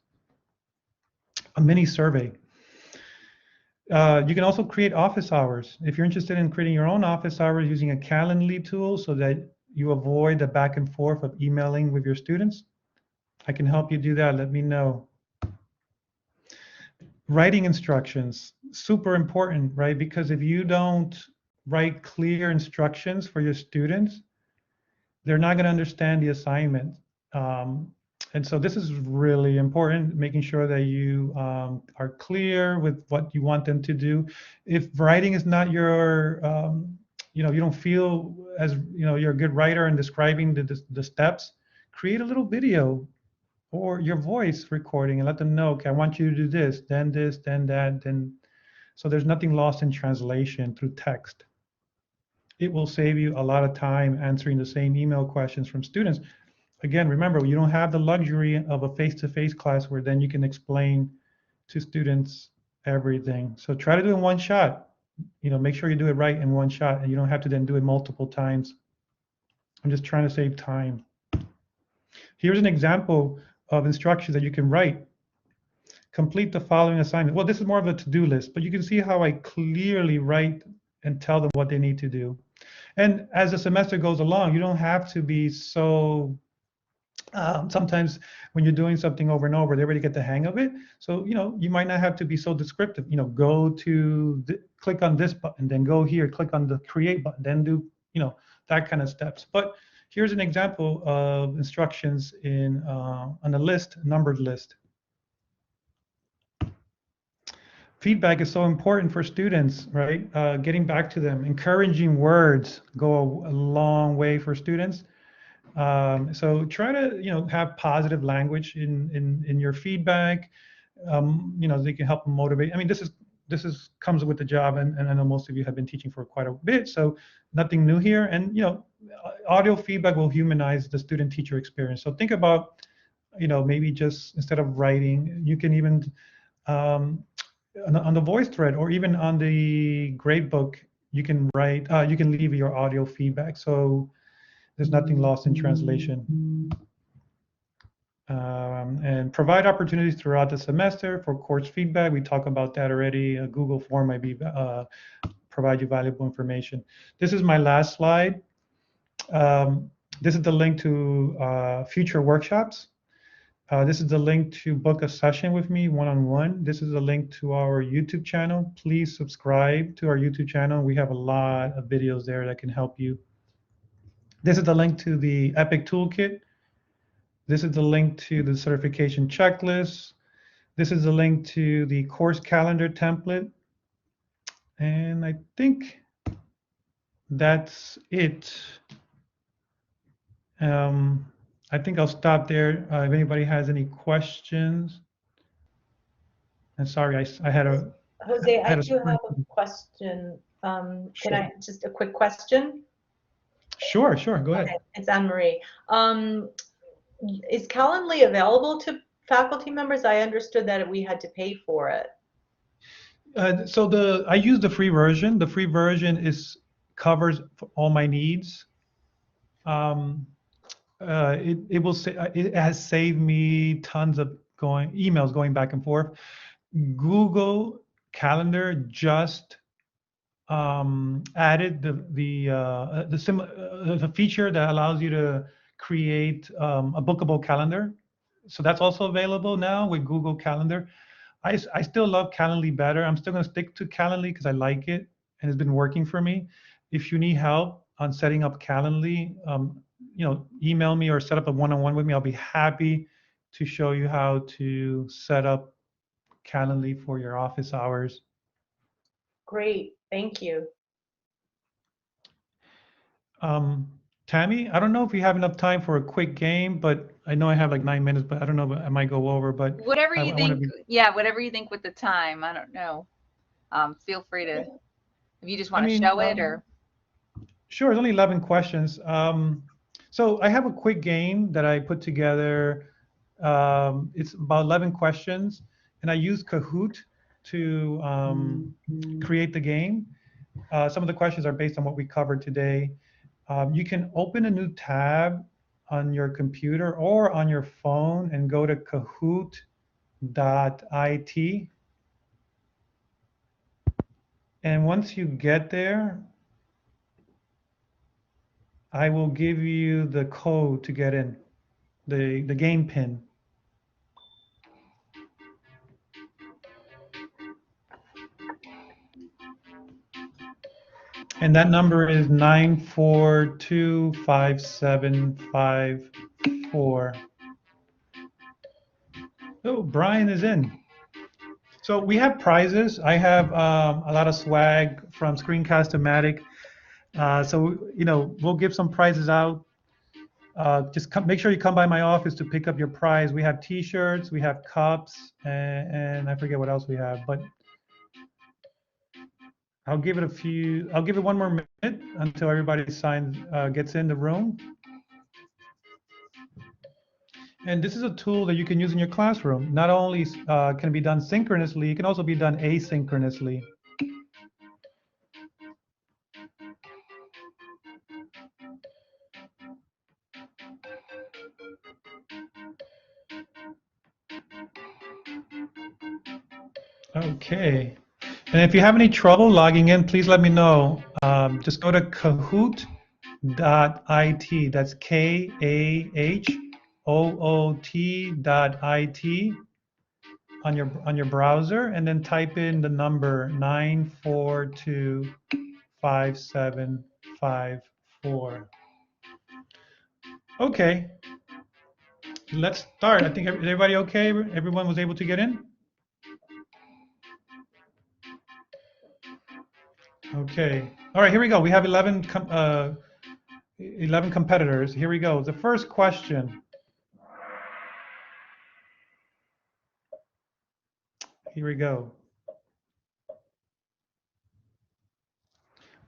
A mini survey. You can also create office hours. If you're interested in creating your own office hours using a Calendly tool so that you avoid the back and forth of emailing with your students, I can help you do that. Let me know. Writing instructions, super important, right? Because if you don't write clear instructions for your students, they're not going to understand the assignment. And so this is really important, making sure that you are clear with what you want them to do. If writing is not your, you don't feel as, you're a good writer in describing the steps, create a little video or your voice recording and let them know, okay, I want you to do this, then that, then. So there's nothing lost in translation through text. It will save you a lot of time answering the same email questions from students. Again, remember, you don't have the luxury of a face-to-face class where then you can explain to students everything. So try to do it in one shot. Make sure you do it right in one shot and you don't have to then do it multiple times. I'm just trying to save time. Here's an example of instructions that you can write. Complete the following assignment. Well, this is more of a to-do list, but you can see how I clearly write and tell them what they need to do. And as the semester goes along, you don't have to be so, sometimes when you're doing something over and over, they already get the hang of it. So, you might not have to be so descriptive. Go to, click on this button, then go here, click on the create button, then do, that kind of steps. But here's an example of instructions on a list, numbered list. Feedback is so important for students, right? Getting back to them, encouraging words go a long way for students. So try to, have positive language in your feedback. They can help motivate. I mean, this comes with the job, and I know most of you have been teaching for quite a bit, so nothing new here. And audio feedback will humanize the student-teacher experience. So think about, maybe just instead of writing, you can even on the VoiceThread or even on the gradebook, you can write, you can leave your audio feedback. So there's nothing lost in translation. And provide opportunities throughout the semester for course feedback. We talked about that already. A Google form might be provide you valuable information. This is my last slide. This is the link to future workshops. This is the link to book a session with me one-on-one. This is a link to our YouTube channel. Please subscribe to our YouTube channel. We have a lot of videos there that can help you. This is the link to the EPIC Toolkit. This is the link to the certification checklist. This is the link to the course calendar template. And I think that's it. I think I'll stop there. If anybody has any questions. And sorry, I had a... Jose, I do have a question. Can I, just a quick question? Sure, go ahead. Okay, it's Anne-Marie. Is Calendly available to faculty members? I understood that we had to pay for it. So I use the free version. The free version covers all my needs. It has saved me tons of emails going back and forth. Google Calendar just added the feature that allows you to create a bookable calendar. So that's also available now with Google Calendar. I still love Calendly better. I'm still going to stick to Calendly because I like it and it's been working for me. If you need help on setting up Calendly, email me or set up a one-on-one with me. I'll be happy to show you how to set up Calendly for your office hours. Great, thank you. Tammy, I don't know if we have enough time for a quick game, but I know I have like 9 minutes, but I don't know, I might go over, but Whatever you think, be... yeah, whatever you think with the time, I don't know. Feel free to, if you just want to show it or. Sure, it's only 11 questions. So I have a quick game that I put together. It's about 11 questions, and I use Kahoot to create the game. Some of the questions are based on what we covered today. You can open a new tab on your computer or on your phone and go to kahoot.it. And once you get there, I will give you the code to get in, the game pin. And that number is 9425754. Oh, Brian is in. So we have prizes. I have a lot of swag from Screencast-O-Matic. So, we'll give some prizes out. Just make sure you come by my office to pick up your prize. We have T-shirts, we have cups, and I forget what else we have, but I'll give it one more minute until everybody gets in the room. And this is a tool that you can use in your classroom. Not only can it be done synchronously, it can also be done asynchronously. Okay. And if you have any trouble logging in, please let me know. Just go to kahoot.it. That's KAHOOT.IT on your browser, and then type in the number 9425754. Okay. Let's start. I think everybody okay? Everyone was able to get in? Okay. All right, here we go. We have 11 competitors. Here we go. The first question. Here we go.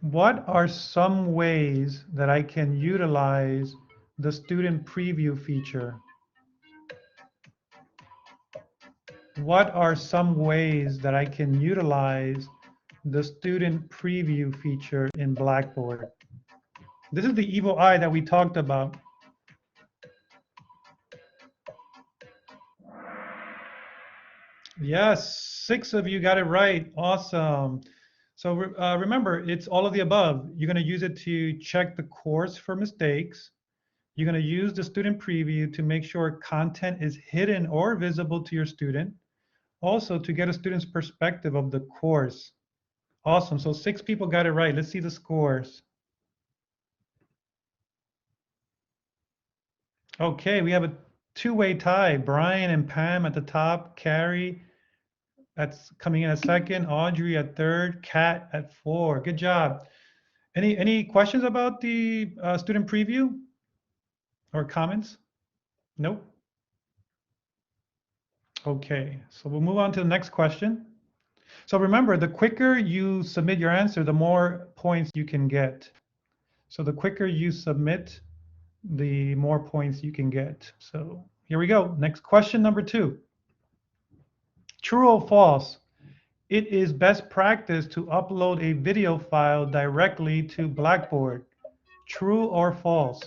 What are some ways that I can utilize the student preview feature? What are some ways that I can utilize the student preview feature in Blackboard? This is the evil eye that we talked about. Yes, 6 of you got it right. Awesome. So remember, it's all of the above. You're going to use it to check the course for mistakes. You're going to use the student preview to make sure content is hidden or visible to your student. Also, to get a student's perspective of the course. Awesome. So 6 people got it right. Let's see the scores. Okay, we have a two-way tie. Brian and Pam at the top. Carrie, that's coming in at second. Audrey at third. Kat at 4. Good job. Any questions about the student preview or comments? Nope. Okay, so we'll move on to the next question. So remember, the quicker you submit your answer, the more points you can get. So the quicker you submit, the more points you can get. So here we go. Next question, number 2. True or false? It is best practice to upload a video file directly to Blackboard. True or false?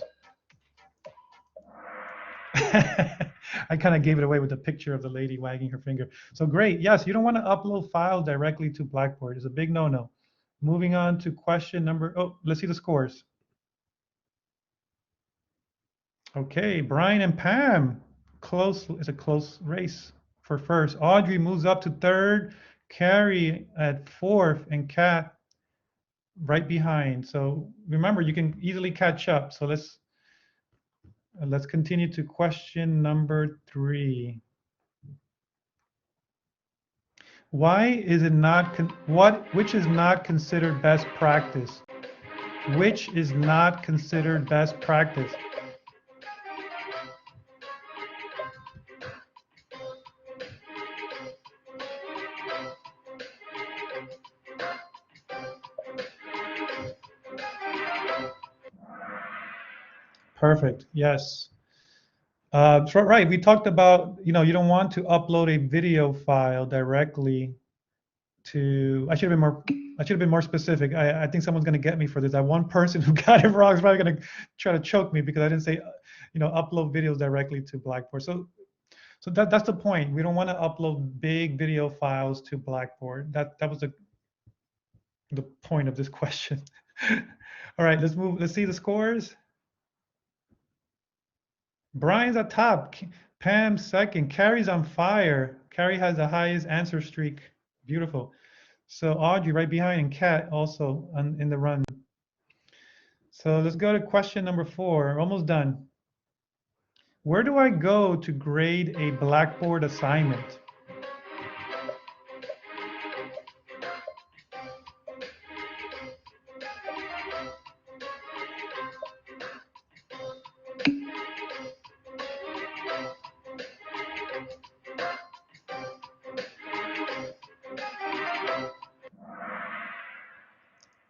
I kind of gave it away with the picture of the lady wagging her finger. So great. Yes, you don't want to upload files directly to Blackboard. It's a big no-no. Moving on to question number, oh, let's see the scores. Okay, Brian and Pam, it's a close race for first. Audrey moves up to third, Carrie at fourth, and Kat right behind. So remember, you can easily catch up. So let's continue to question number 3. Why is it not, which is not considered best practice? Which is not considered best practice? Perfect, yes. Right, we talked about, you don't want to upload a video file directly to, I should have been more specific. I think someone's going to get me for this. That one person who got it wrong is probably going to try to choke me because I didn't say, upload videos directly to Blackboard. So that's the point. We don't want to upload big video files to Blackboard. That was the point of this question. All right, let's see the scores. Brian's at top, Pam second, Carrie's on fire. Carrie has the highest answer streak. Beautiful. So Audrey right behind, and Kat also in the run. So let's go to question number 4. Almost done. Where do I go to grade a Blackboard assignment?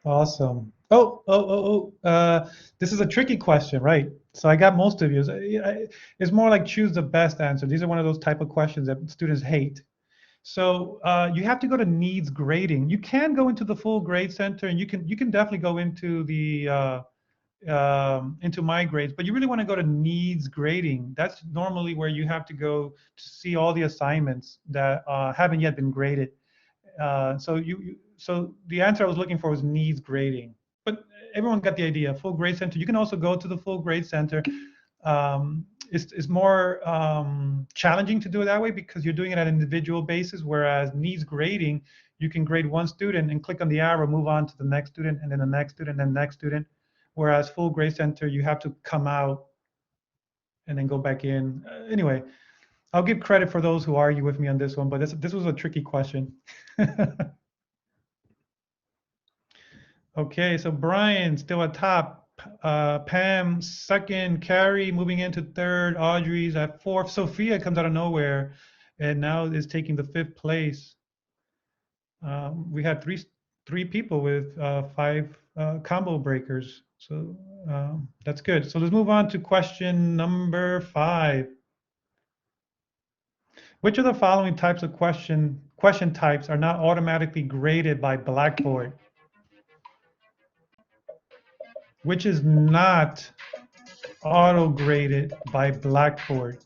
Awesome. This is a tricky question, right? So I got most of you. It's more like choose the best answer. These are one of those type of questions that students hate. So you have to go to needs grading. You can go into the full grade center, and you can definitely go into the into my grades, but you really want to go to needs grading. That's normally where you have to go to see all the assignments that haven't yet been graded. So the answer I was looking for was needs grading, but everyone got the idea. Full grade center. You can also go to the full grade center. It's more challenging to do it that way because you're doing it at an individual basis, whereas needs grading, you can grade one student and click on the arrow, move on to the next student, and then the next student, and the next student. Whereas full grade center, you have to come out and then go back in. Anyway, I'll give credit for those who argue with me on this one, but this was a tricky question. Okay, so Brian still at top, Pam second, Carrie moving into third, Audrey's at fourth, Sophia comes out of nowhere and now is taking the 5th place. We had three people with 5 combo breakers, so that's good. So let's move on to question number 5. Which of the following types of question types are not automatically graded by Blackboard? Which is not auto-graded by Blackboard?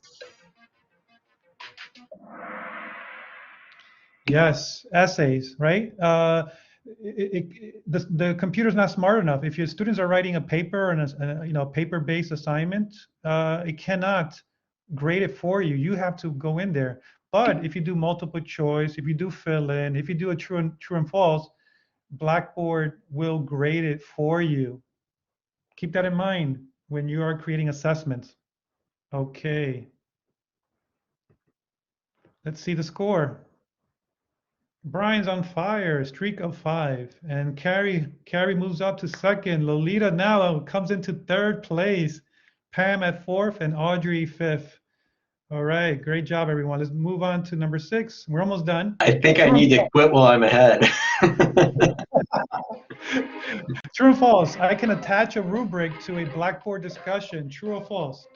Yes, essays, right? The computer's not smart enough. If your students are writing a paper and a paper-based assignment, it cannot grade it for you. You have to go in there. But if you do multiple choice, if you do fill in, if you do a true and false, Blackboard will grade it for you. Keep that in mind when you are creating assessments. Okay. Let's see the score. Brian's on fire, streak of 5. And Carrie moves up to second. Lolita now comes into 3rd place. Pam at 4th and Audrey 5th. All right, great job, everyone. Let's move on to number 6. We're almost done. I think I need to quit while I'm ahead. True or false? I can attach a rubric to a Blackboard discussion. True or false?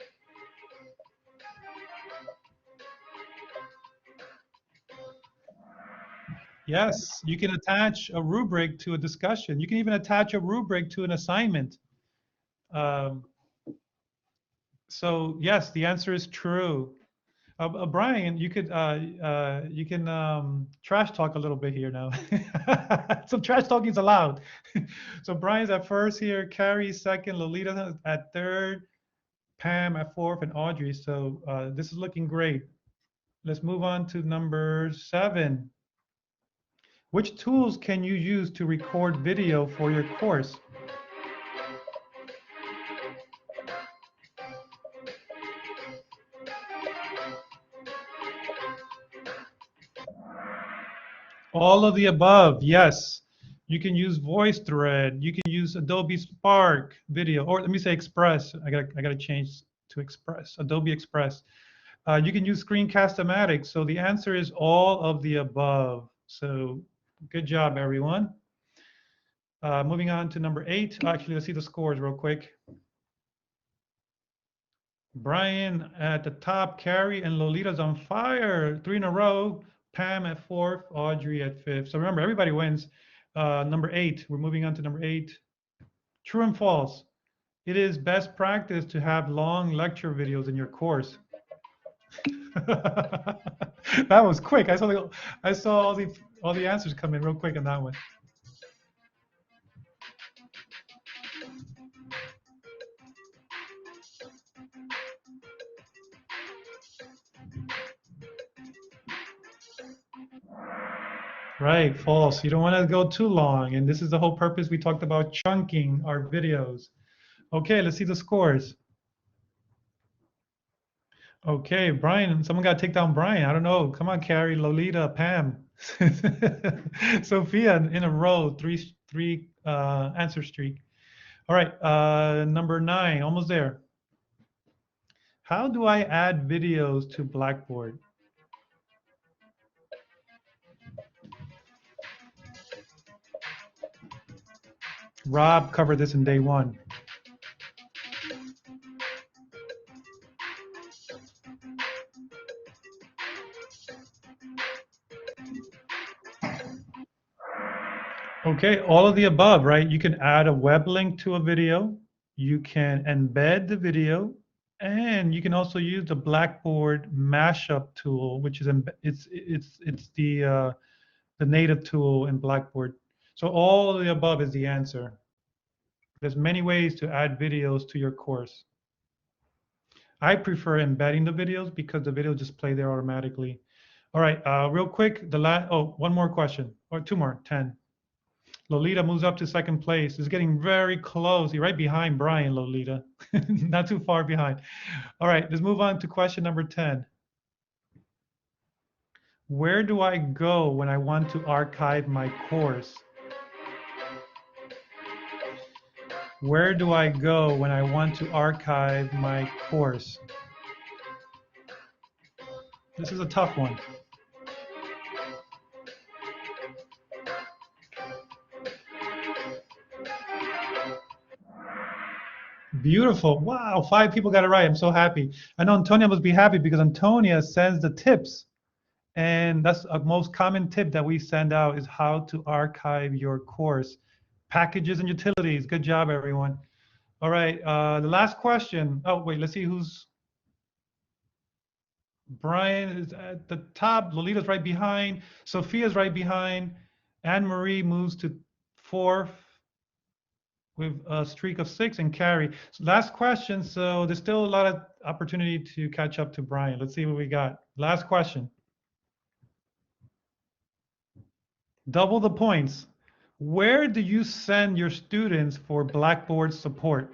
Yes, you can attach a rubric to a discussion. You can even attach a rubric to an assignment. So yes, the answer is true. Brian, you can trash talk a little bit here now. Some trash talking is allowed. So Brian's at first here, Carrie second, Lolita at third, Pam at fourth, and Audrey. So this is looking great. Let's move on to number 7. Which tools can you use to record video for your course? All of the above, yes. You can use VoiceThread. You can use Adobe Spark Video, or let me say Express. I gotta change to Express. Adobe Express. You can use Screencast-O-Matic. So the answer is all of the above. So good job, everyone. Moving on to number 8. Actually, let's see the scores real quick. Brian at the top, Carrie and Lolita's on fire. 3 in a row. Pam at 4th, Audrey at 5th. So remember, everybody wins. Number 8, we're moving on to number 8. True and false. It is best practice to have long lecture videos in your course. That was quick. I saw all the answers come in real quick on that one. Right, false. You don't want to go too long. And this is the whole purpose. We talked about chunking our videos. Okay, let's see the scores. Okay, Brian, someone got to take down Brian. I don't know. Come on, Carrie, Lolita, Pam. Sophia in a row, three answer streak. All right, number 9, almost there. How do I add videos to Blackboard? Rob covered this in day 1. Okay, all of the above, right? You can add a web link to a video, you can embed the video, and you can also use the Blackboard mashup tool, which is it's the native tool in Blackboard. So all of the above is the answer. There's many ways to add videos to your course. I prefer embedding the videos because the video just play there automatically. All right, real quick, one more question, or 2 more, 10. Lolita moves up to 2nd place. It's getting very close. You're right behind Brian, Lolita. Not too far behind. All right, let's move on to question number 10. Where do I go when I want to archive my course? Where do I go when I want to archive my course? This is a tough one. Beautiful. Wow, 5 people got it right. I'm so happy. I know Antonia must be happy because Antonia sends the tips. And that's a most common tip that we send out is how to archive your course. Packages and utilities. Good job, everyone. All right, the last question. Oh, wait, let's see who's. Brian is at the top. Lolita's right behind. Sophia's right behind. Anne-Marie moves to 4th with a streak of 6, and Carrie. So last question. So there's still a lot of opportunity to catch up to Brian. Let's see what we got. Last question. Double the points. Where do you send your students for Blackboard support?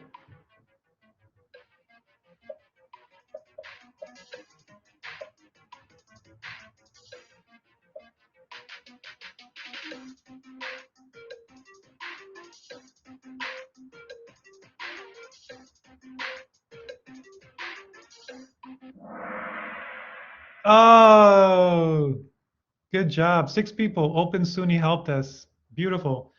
Oh, good job. 6 people. Open SUNY helped us. Beautiful.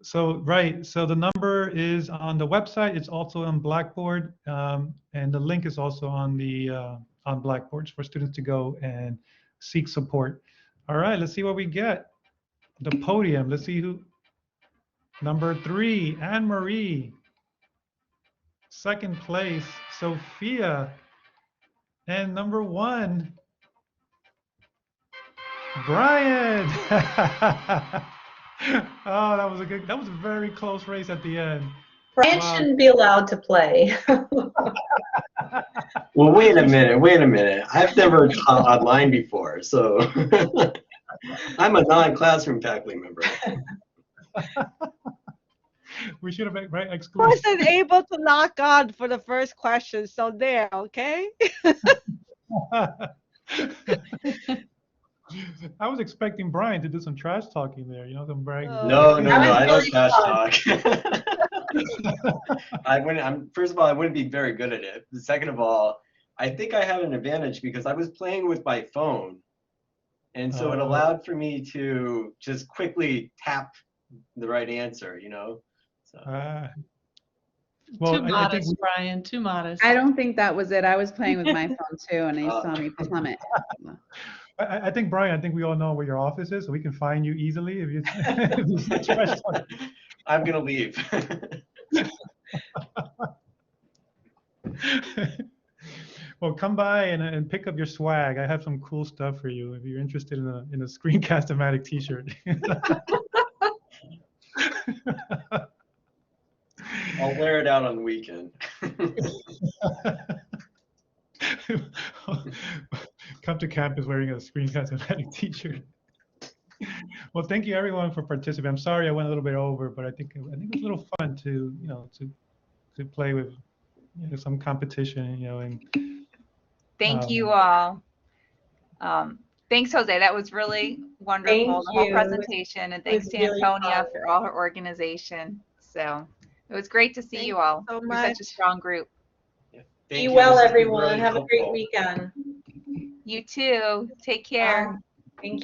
So, right. So the number is on the website. It's also on Blackboard. And the link is also on the on Blackboard for students to go and seek support. All right, let's see what we get. The podium. Let's see who. Number 3, Anne-Marie. 2nd place, Sophia. And number 1, Brian. Oh, that was a very close race at the end. Brian Wow. shouldn't be allowed to play. Well, wait a minute. I've never taught online before, so I'm a non-classroom faculty member. We should have made right I exclusion. wasn't able to lock on for the first question, so there, okay? I was expecting Brian to do some trash talking there, some brag. No, I don't really trash fun. talk. First of all, I wouldn't be very good at it. Second of all, I think I had an advantage because I was playing with my phone. And so it allowed for me to just quickly tap the right answer, So. Well, too modest, Brian, too modest. I don't think that was it. I was playing with my phone too, and he saw me plummet. I think, Brian, I think we all know where your office is, so we can find you easily if you trash talk. I'm going to leave. Well, come by and pick up your swag. I have some cool stuff for you if you're interested in a Screencast-O-Matic t-shirt. I'll wear it out on the weekend. Come to campus wearing a Screencast-O-Matic t-shirt. Well, thank you everyone for participating. I'm sorry I went a little bit over, but I think it was a little fun to to play with some competition, and Thank you all. Thanks, Jose. That was really wonderful, the whole presentation. And thanks to Antonia for all her organization. So it was great to see you all. So You're such a strong group. Yeah, Be well, everyone. Have a great weekend. You too. Take care. Bye.